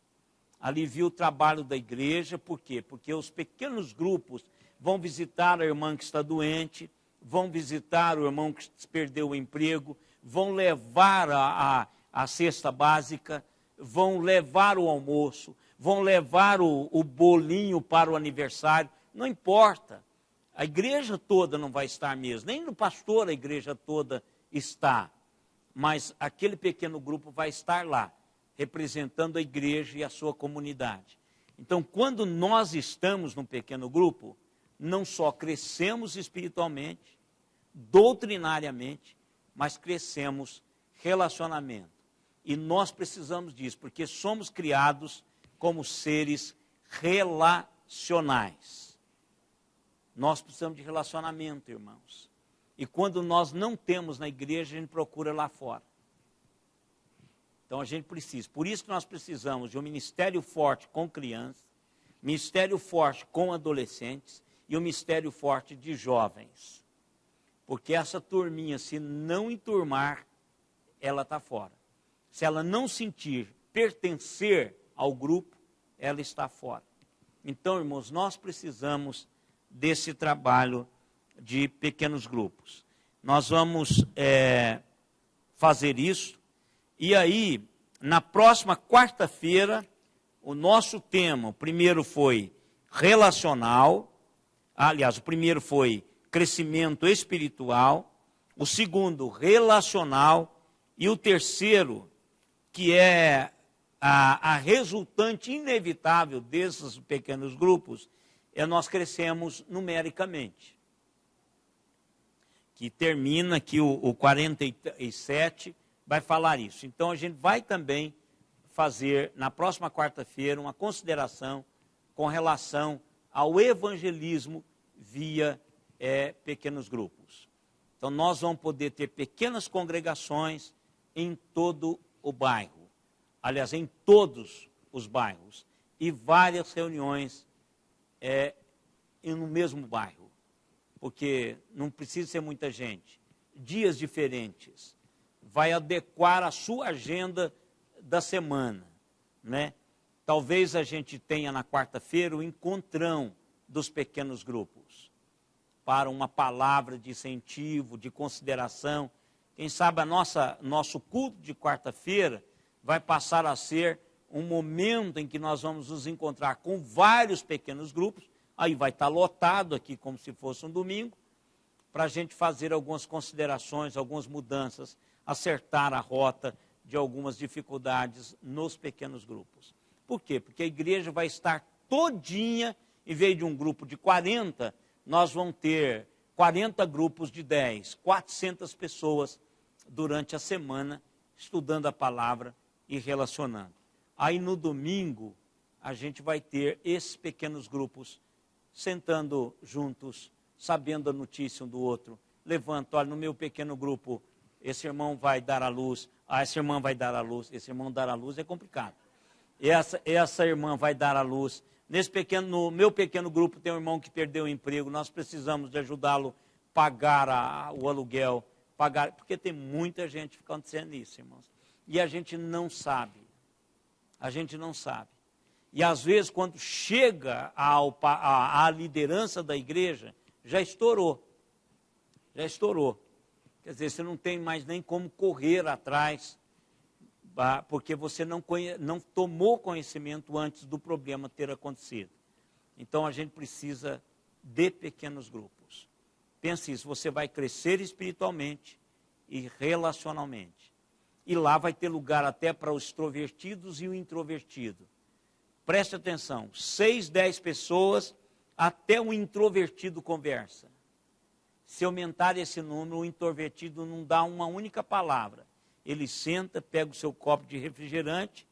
Alivia o trabalho da igreja, por quê? Porque os pequenos grupos vão visitar a irmã que está doente, vão visitar o irmão que perdeu o emprego, vão levar a cesta básica, vão levar o almoço, vão levar o bolinho para o aniversário, não importa. A igreja toda não vai estar mesmo, nem no pastor a igreja toda está, mas aquele pequeno grupo vai estar lá, representando a igreja e a sua comunidade. Então, quando nós estamos num pequeno grupo, não só crescemos espiritualmente, doutrinariamente, mas crescemos relacionamento. E nós precisamos disso, porque somos criados como seres relacionais. Nós precisamos de relacionamento, irmãos. E quando nós não temos na igreja, a gente procura lá fora. Então a gente precisa. Por isso que nós precisamos de um ministério forte com crianças, ministério forte com adolescentes e um ministério forte de jovens. Porque essa turminha, se não enturmar, ela está fora. Se ela não sentir pertencer ao grupo, ela está fora. Então, irmãos, nós precisamos desse trabalho de pequenos grupos. Nós vamos fazer isso. E aí, na próxima quarta-feira, o nosso tema, o primeiro foi relacional, aliás, o primeiro foi crescimento espiritual, o segundo, relacional, e o terceiro, que é a resultante inevitável desses pequenos grupos, nós crescemos numericamente. Que termina aqui o 47, vai falar isso. Então, a gente vai também fazer, na próxima quarta-feira, uma consideração com relação ao evangelismo via pequenos grupos. Então, nós vamos poder ter pequenas congregações em todo o bairro. Aliás, em todos os bairros. E várias reuniões no mesmo bairro. Porque não precisa ser muita gente. Dias diferentes. Vai adequar a sua agenda da semana, né? Talvez a gente tenha na quarta-feira o encontrão dos pequenos grupos, para uma palavra de incentivo, de consideração. Quem sabe nosso culto de quarta-feira vai passar a ser um momento em que nós vamos nos encontrar com vários pequenos grupos, aí vai estar lotado aqui como se fosse um domingo, para a gente fazer algumas considerações, algumas mudanças, acertar a rota de algumas dificuldades nos pequenos grupos. Por quê? Porque a igreja vai estar todinha, em vez de um grupo de 40, nós vamos ter 40 grupos de 10, 400 pessoas durante a semana, estudando a palavra e relacionando. Aí no domingo, a gente vai ter esses pequenos grupos, sentando juntos, sabendo a notícia um do outro. Levanta, olha, no meu pequeno grupo, esse irmão vai dar à luz, essa irmã vai dar à luz, esse irmão dar à luz é complicado. Essa irmã vai dar à luz. No meu pequeno grupo tem um irmão que perdeu o emprego, nós precisamos de ajudá-lo a pagar o aluguel, porque tem muita gente acontecendo isso, irmãos. E a gente não sabe. A gente não sabe. E às vezes, quando chega à liderança da igreja, já estourou. Já estourou. Quer dizer, você não tem mais nem como correr atrás, porque você não tomou conhecimento antes do problema ter acontecido. Então, a gente precisa de pequenos grupos. Pense isso, você vai crescer espiritualmente e relacionalmente. E lá vai ter lugar até para os extrovertidos e o introvertido. Preste atenção, 6, 10 pessoas até o introvertido conversa. Se aumentar esse número, o introvertido não dá uma única palavra. Ele senta, pega o seu copo de refrigerante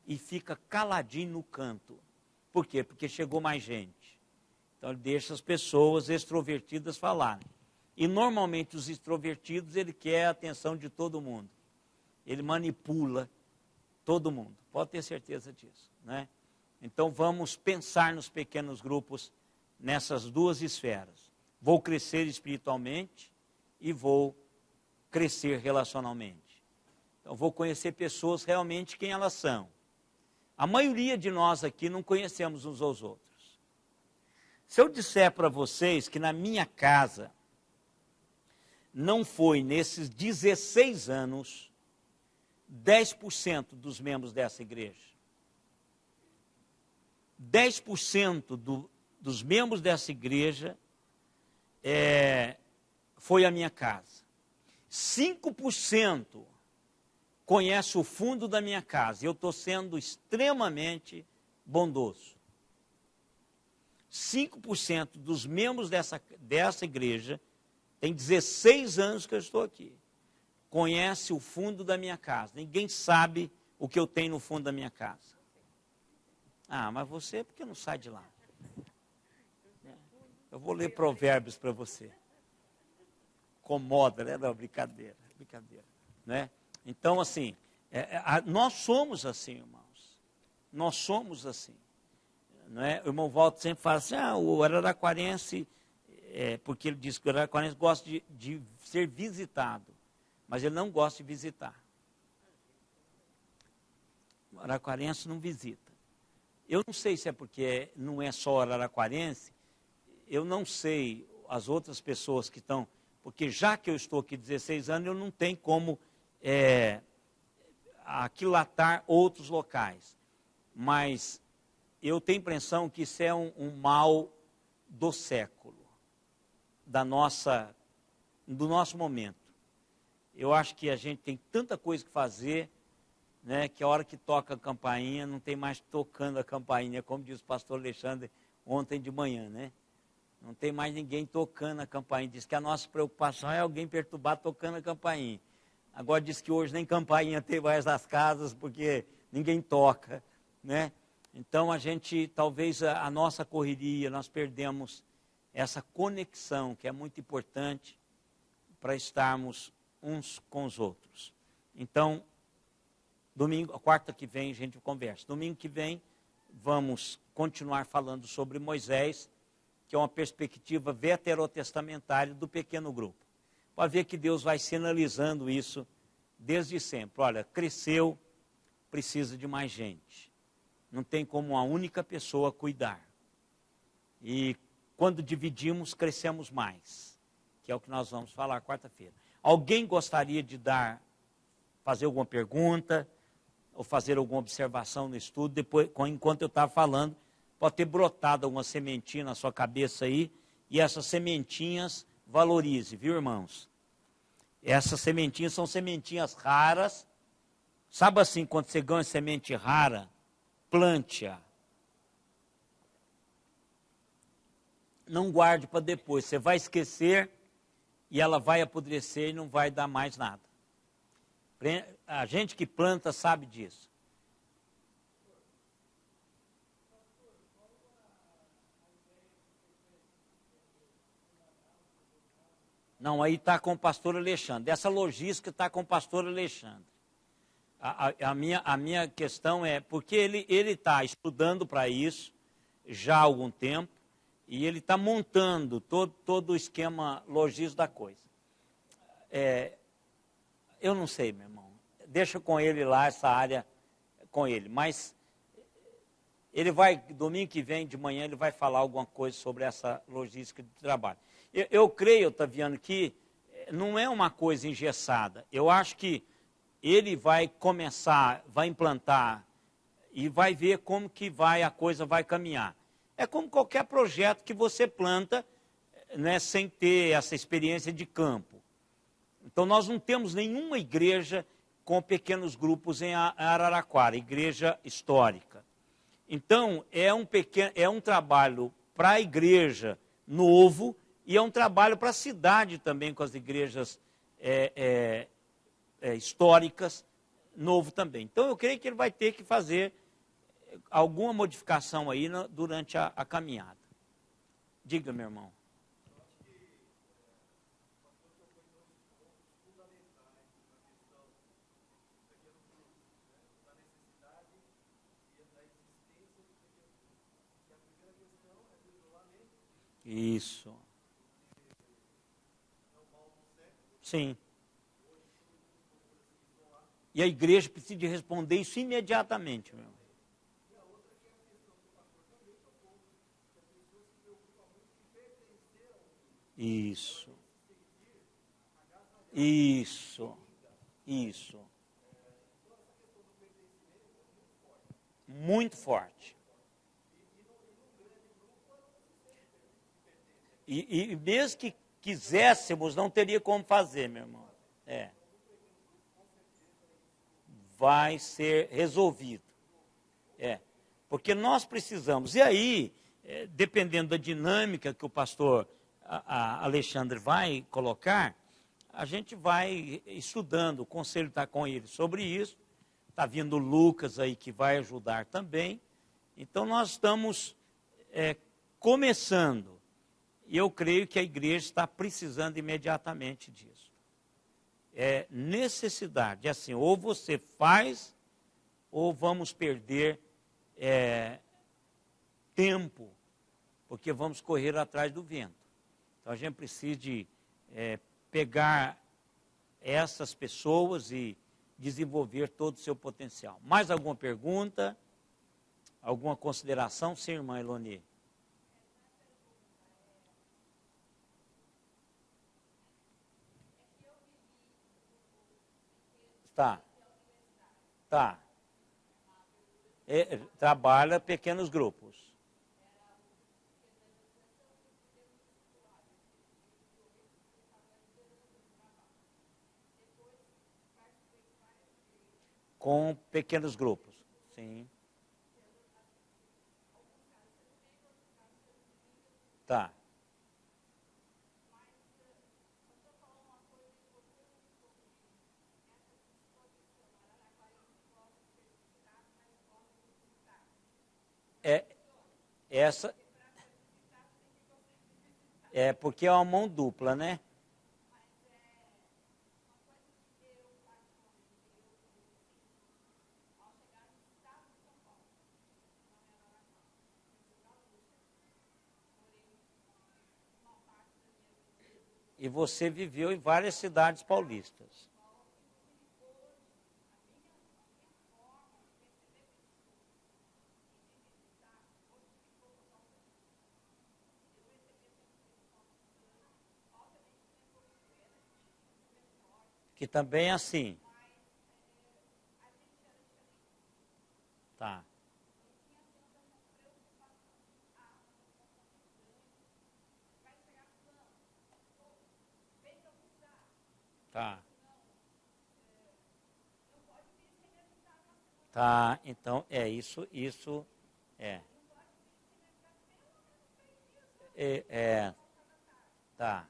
e fica caladinho no canto. Por quê? Porque chegou mais gente. Então ele deixa as pessoas extrovertidas falarem. E normalmente os extrovertidos, ele quer a atenção de todo mundo. Ele manipula todo mundo. Pode ter certeza disso, né? Então vamos pensar nos pequenos grupos nessas duas esferas. Vou crescer espiritualmente e vou crescer relacionalmente. Então vou conhecer pessoas realmente quem elas são. A maioria de nós aqui não conhecemos uns aos outros. Se eu disser para vocês que na minha casa não foi nesses 16 anos 10% dos membros dessa igreja. 10% dos membros dessa igreja foi a minha casa. 5% conhece o fundo da minha casa. Eu estou sendo extremamente bondoso. 5% dos membros dessa igreja, tem 16 anos que eu estou aqui, conhece o fundo da minha casa. Ninguém sabe o que eu tenho no fundo da minha casa. Ah, mas você, por que não sai de lá? Eu vou ler Provérbios para você. Incomoda, né? Não, brincadeira, né? Então, assim, nós somos assim, irmãos. Nós somos assim. Não é? O irmão Walter sempre fala assim, o araraquarense, porque ele diz que o araraquarense gosta de ser visitado, mas ele não gosta de visitar. O araraquarense não visita. Eu não sei se é porque não é só araraquarense, eu não sei as outras pessoas que estão, porque já que eu estou aqui 16 anos, eu não tenho como aquilatar outros locais. Mas eu tenho a impressão que isso é um mal do século, do nosso momento. Eu acho que a gente tem tanta coisa que fazer, né, que a hora que toca a campainha, não tem mais tocando a campainha, como disse o pastor Alexandre ontem de manhã, né? Não tem mais ninguém tocando a campainha. Diz que a nossa preocupação é alguém perturbar tocando a campainha. Agora diz que hoje nem campainha tem mais nas casas, porque ninguém toca, né? Então a gente, talvez a nossa correria, nós perdemos essa conexão, que é muito importante para estarmos uns com os outros. Então, quarta que vem a gente conversa. Domingo que vem vamos continuar falando sobre Moisés, que é uma perspectiva veterotestamentária do pequeno grupo. Pode ver que Deus vai sinalizando isso desde sempre. Olha, cresceu, precisa de mais gente. Não tem como uma única pessoa cuidar. E quando dividimos, crescemos mais, que é o que nós vamos falar quarta-feira. Alguém gostaria de fazer alguma pergunta, ou fazer alguma observação no estudo, depois, enquanto eu estava falando, pode ter brotado alguma sementinha na sua cabeça aí, e essas sementinhas valorize, viu, irmãos? Essas sementinhas são sementinhas raras. Sabe assim, quando você ganha semente rara, plante-a. Não guarde para depois, você vai esquecer e ela vai apodrecer e não vai dar mais nada. A gente que planta sabe disso. Não, aí está com o pastor Alexandre. Essa logística está com o pastor Alexandre. A minha questão é, porque ele está estudando para isso já há algum tempo, e ele está montando todo o esquema logístico da coisa. Eu não sei, meu irmão. Deixa com ele lá, essa área com ele. Mas ele vai, domingo que vem de manhã, ele vai falar alguma coisa sobre essa logística de trabalho. Eu creio, Otaviano, que não é uma coisa engessada. Eu acho que ele vai começar, vai implantar e vai ver como que a coisa vai caminhar. É como qualquer projeto que você planta, né, sem ter essa experiência de campo. Então, nós não temos nenhuma igreja com pequenos grupos em Araraquara, igreja histórica. Então, é um trabalho para a igreja novo, e é um trabalho para a cidade também, com as igrejas históricas, novo também. Então, eu creio que ele vai ter que fazer alguma modificação aí durante a caminhada. Diga, meu irmão. Isso. Sim. E a igreja precisa de responder isso imediatamente, meu irmão. Isso. Isso. Isso. Muito forte. E mesmo que quiséssemos, não teria como fazer, meu irmão. Vai ser resolvido. Porque nós precisamos. E aí, dependendo da dinâmica que o pastor Alexandre vai colocar, a gente vai estudando, o conselho está com ele sobre isso, está vindo o Lucas aí que vai ajudar também. Então nós estamos começando, e eu creio que a igreja está precisando imediatamente disso. É necessidade, assim, ou você faz, ou vamos perder tempo, porque vamos correr atrás do vento. Então a gente precisa de pegar essas pessoas e desenvolver todo o seu potencial. Mais alguma pergunta? Alguma consideração? Sim, irmã Eloni. Tá. Trabalha pequenos grupos. Com pequenos grupos, sim. Tá. Essa porque é uma mão dupla, né? E você viveu em várias cidades paulistas. Que também é assim. Tá. Tá. Tá, então, isso tá.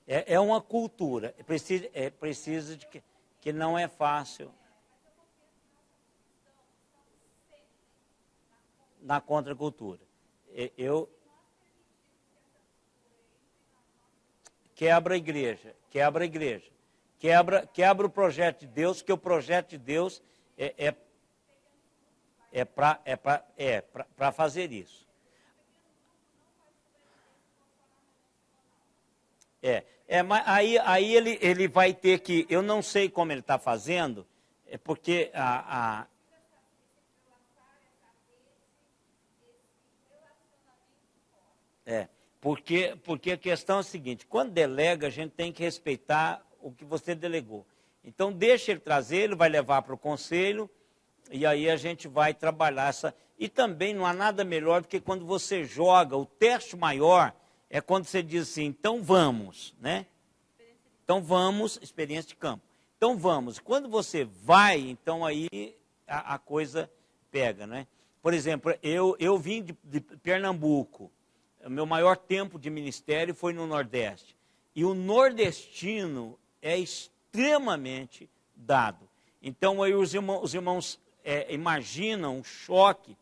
É uma cultura, precisa de que não é fácil. Na contracultura. Quebra a igreja. Quebra o projeto de Deus, que o projeto de Deus é para fazer isso. Mas aí ele vai ter que, eu não sei como ele está fazendo, porque porque a questão é a seguinte, quando delega, a gente tem que respeitar o que você delegou. Então, deixa ele trazer, ele vai levar para o conselho, e aí a gente vai trabalhar essa... E também não há nada melhor do que quando você joga, o teste maior é quando você diz assim, então vamos, né? Então vamos, experiência de campo. Então vamos. Quando você vai, então aí a coisa pega, né? Por exemplo, eu vim de Pernambuco. O meu maior tempo de ministério foi no Nordeste. E o nordestino é extremamente dado. Então, aí os irmãos imaginam um choque.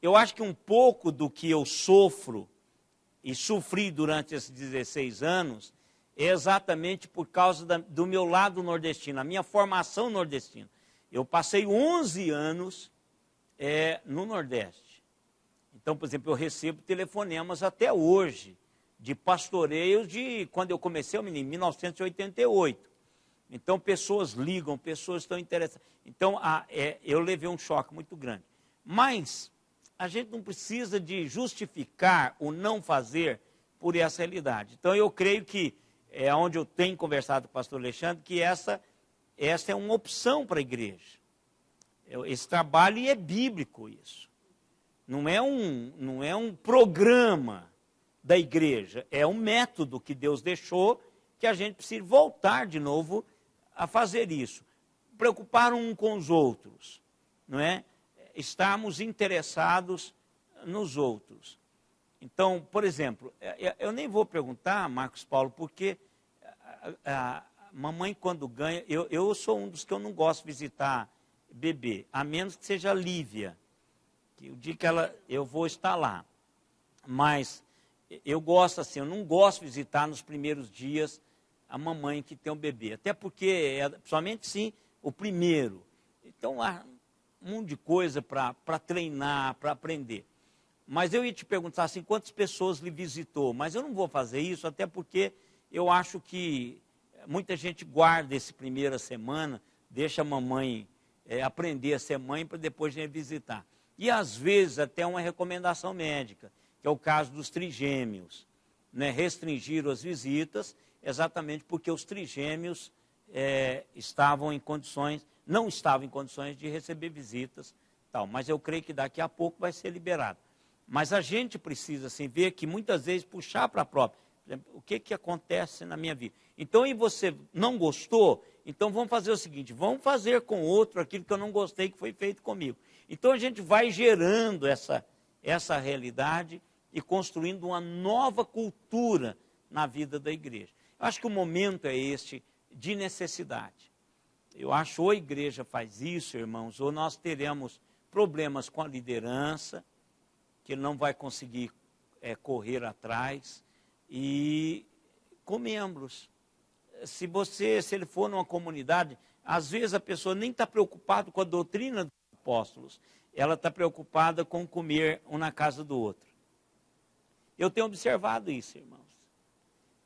Eu acho que um pouco do que eu sofro e sofri durante esses 16 anos é exatamente por causa do meu lado nordestino, a minha formação nordestina. Eu passei 11 anos no Nordeste. Então, por exemplo, eu recebo telefonemas até hoje de pastoreios de quando eu comecei em 1988. Então, pessoas ligam, pessoas estão interessadas. Então, eu levei um choque muito grande. Mas a gente não precisa de justificar o não fazer por essa realidade. Então, eu creio que é onde eu tenho conversado com o pastor Alexandre, que essa é uma opção para a igreja. Esse trabalho, e é bíblico isso. Não é um programa da igreja, é um método que Deus deixou, que a gente precisa voltar de novo a fazer isso. Preocupar um com os outros, não é? Estarmos interessados nos outros. Então, por exemplo, eu nem vou perguntar, Marcos Paulo, porque a mamãe quando ganha, eu sou um dos que eu não gosto de visitar bebê, a menos que seja Lívia, que o dia que eu vou estar lá. Mas eu gosto assim, eu não gosto de visitar nos primeiros dias a mamãe que tem um bebê, até porque somente sim o primeiro. Então há um monte de coisa para treinar, para aprender. Mas eu ia te perguntar assim, quantas pessoas lhe visitou? Mas eu não vou fazer isso, até porque eu acho que muita gente guarda essa primeira semana, deixa a mamãe aprender a ser mãe para depois vir visitar. E às vezes até uma recomendação médica, que é o caso dos trigêmeos, né? Restringiram as visitas, exatamente porque os trigêmeos não estavam em condições de receber visitas, tal. Mas eu creio que daqui a pouco vai ser liberado. Mas a gente precisa assim, ver que muitas vezes puxar para a própria. Por exemplo, o que acontece na minha vida? Então, e você não gostou? Então vamos fazer o seguinte, vamos fazer com outro aquilo que eu não gostei que foi feito comigo. Então a gente vai gerando essa realidade e construindo uma nova cultura na vida da igreja. Eu acho que o momento é este de necessidade. Eu acho ou a igreja faz isso, irmãos, ou nós teremos problemas com a liderança, que ele não vai conseguir correr atrás, e com membros. Se ele for numa comunidade, às vezes a pessoa nem está preocupada com a doutrina dos apóstolos, ela está preocupada com comer um na casa do outro. Eu tenho observado isso, irmãos.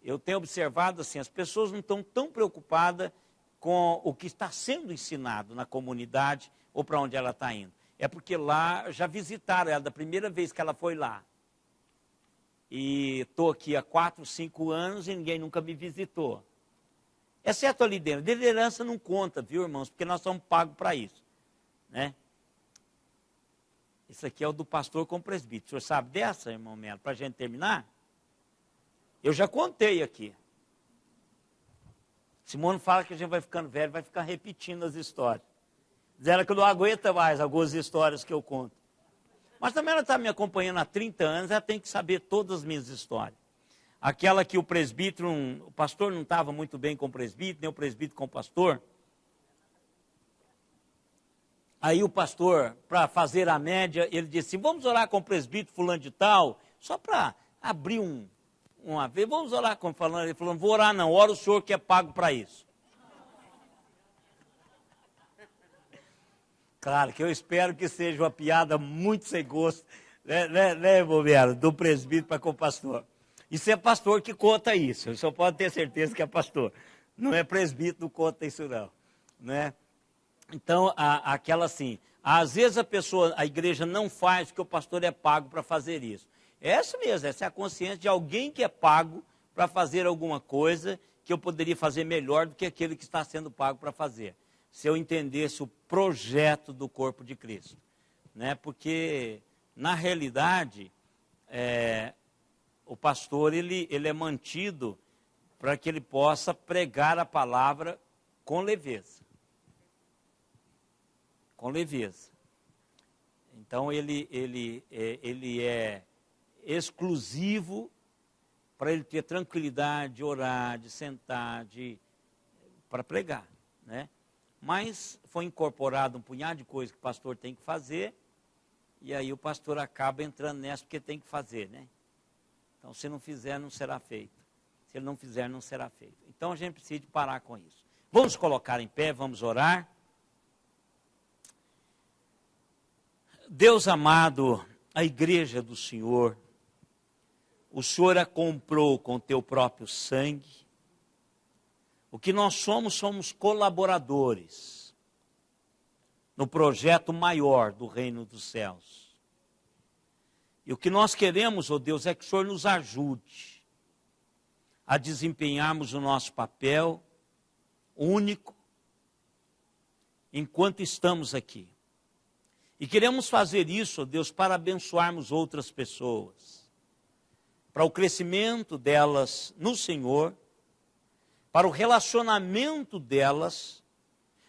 Eu tenho observado assim, as pessoas não estão tão preocupadas com o que está sendo ensinado na comunidade ou para onde ela está indo. É porque lá já visitaram ela da primeira vez que ela foi lá. E estou aqui há 4, 5 anos e ninguém nunca me visitou. Exceto a liderança. Liderança não conta, viu, irmãos? Porque nós somos pagos para isso. Né? Isso aqui é o do pastor com o presbítero. O senhor sabe dessa, irmão Melo? Para a gente terminar? Eu já contei aqui. Simone fala que a gente vai ficando velho, vai ficar repetindo as histórias. Diz ela que não aguenta mais algumas histórias que eu conto. Mas também ela está me acompanhando há 30 anos, ela tem que saber todas as minhas histórias. Aquela que o presbítero, o pastor não estava muito bem com o presbítero, nem o presbítero com o pastor. Aí o pastor, para fazer a média, ele disse, vamos orar com o presbítero fulano de tal, só para abrir uma vez, vamos orar com falando. Ele falou, não vou orar não, ora o senhor que é pago para isso. Claro que eu espero que seja uma piada muito sem gosto, né, Bobeira, do presbítero para com o pastor. Isso é pastor que conta isso, o senhor pode ter certeza que é pastor. Não é presbítero que conta isso não, né? Então, aquela assim, às vezes a igreja não faz porque o pastor é pago para fazer isso. É essa mesmo, essa é a consciência de alguém que é pago para fazer alguma coisa que eu poderia fazer melhor do que aquele que está sendo pago para fazer. Se eu entendesse o projeto do corpo de Cristo. Né? Porque, na realidade, o pastor ele é mantido para que ele possa pregar a palavra com leveza. Com leveza. Então ele é exclusivo para ele ter tranquilidade de orar, de sentar, para pregar, né? Mas foi incorporado um punhado de coisas que o pastor tem que fazer, e aí o pastor acaba entrando nessa porque tem que fazer, né? Então, se não fizer, não será feito. Se ele não fizer, não será feito. Então, a gente precisa de parar com isso. Vamos colocar em pé, vamos orar. Deus amado, a igreja do Senhor, o Senhor a comprou com teu próprio sangue. O que nós somos colaboradores no projeto maior do reino dos céus. E o que nós queremos, ó Deus, é que o Senhor nos ajude a desempenharmos o nosso papel único enquanto estamos aqui. E queremos fazer isso, ó Deus, para abençoarmos outras pessoas, para o crescimento delas no Senhor, para o relacionamento delas,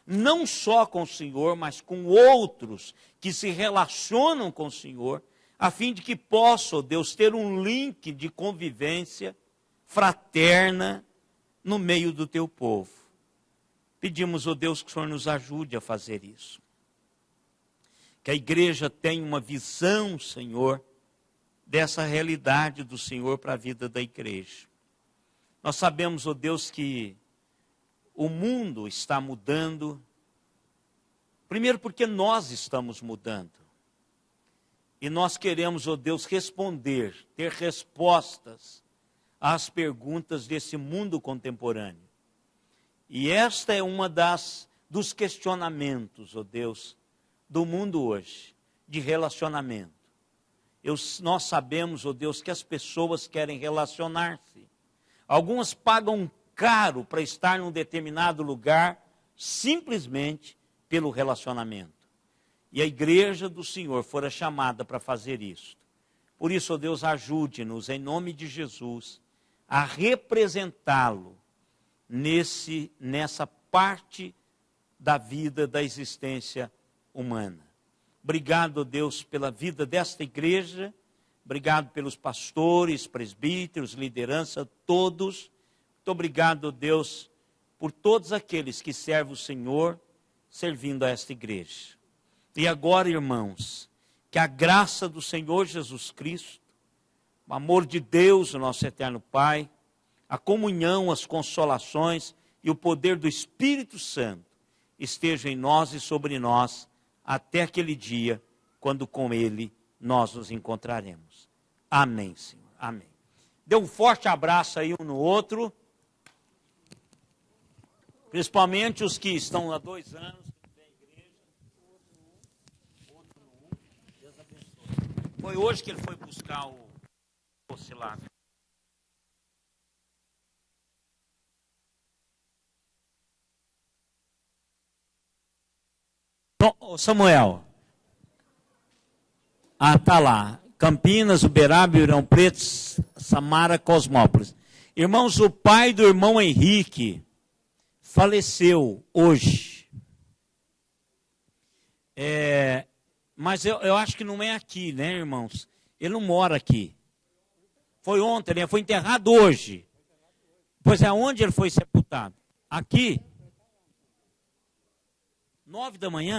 não só com o Senhor, mas com outros que se relacionam com o Senhor, a fim de que possa, ó Deus, ter um link de convivência fraterna no meio do teu povo. Pedimos, ó Deus, que o Senhor nos ajude a fazer isso. Que a igreja tenha uma visão, Senhor, dessa realidade do Senhor para a vida da igreja. Nós sabemos, ó Deus, que o mundo está mudando, primeiro porque nós estamos mudando. E nós queremos, ó Deus, responder, ter respostas às perguntas desse mundo contemporâneo. E esta é uma dos questionamentos, ó Deus, do mundo hoje, de relacionamento. Nós sabemos, ó Deus, que as pessoas querem relacionar-se. Algumas pagam caro para estar num determinado lugar, simplesmente pelo relacionamento. E a igreja do Senhor fora chamada para fazer isso. Por isso, ó Deus, ajude-nos, em nome de Jesus, a representá-lo nessa parte da vida, da existência humana. Obrigado, ó Deus, pela vida desta igreja. Obrigado pelos pastores, presbíteros, liderança, todos. Muito obrigado, ó Deus, por todos aqueles que servem o Senhor, servindo a esta igreja. E agora, irmãos, que a graça do Senhor Jesus Cristo, o amor de Deus, o nosso eterno Pai, a comunhão, as consolações e o poder do Espírito Santo estejam em nós e sobre nós até aquele dia, quando com Ele nós nos encontraremos. Amém, Senhor. Amém. Dê um forte abraço aí um no outro. Principalmente os que estão há 2 anos. Outro no 1. Deus abençoe. Foi hoje que ele foi buscar o oscilável. Samuel. Tá lá. Campinas, Uberaba, Ribeirão Preto, Samara, Cosmópolis. Irmãos, o pai do irmão Henrique faleceu hoje. Mas eu acho que não é aqui, né, irmãos? Ele não mora aqui. Foi ontem, né? Foi enterrado hoje. Pois é, onde ele foi sepultado? Aqui? 9 da manhã?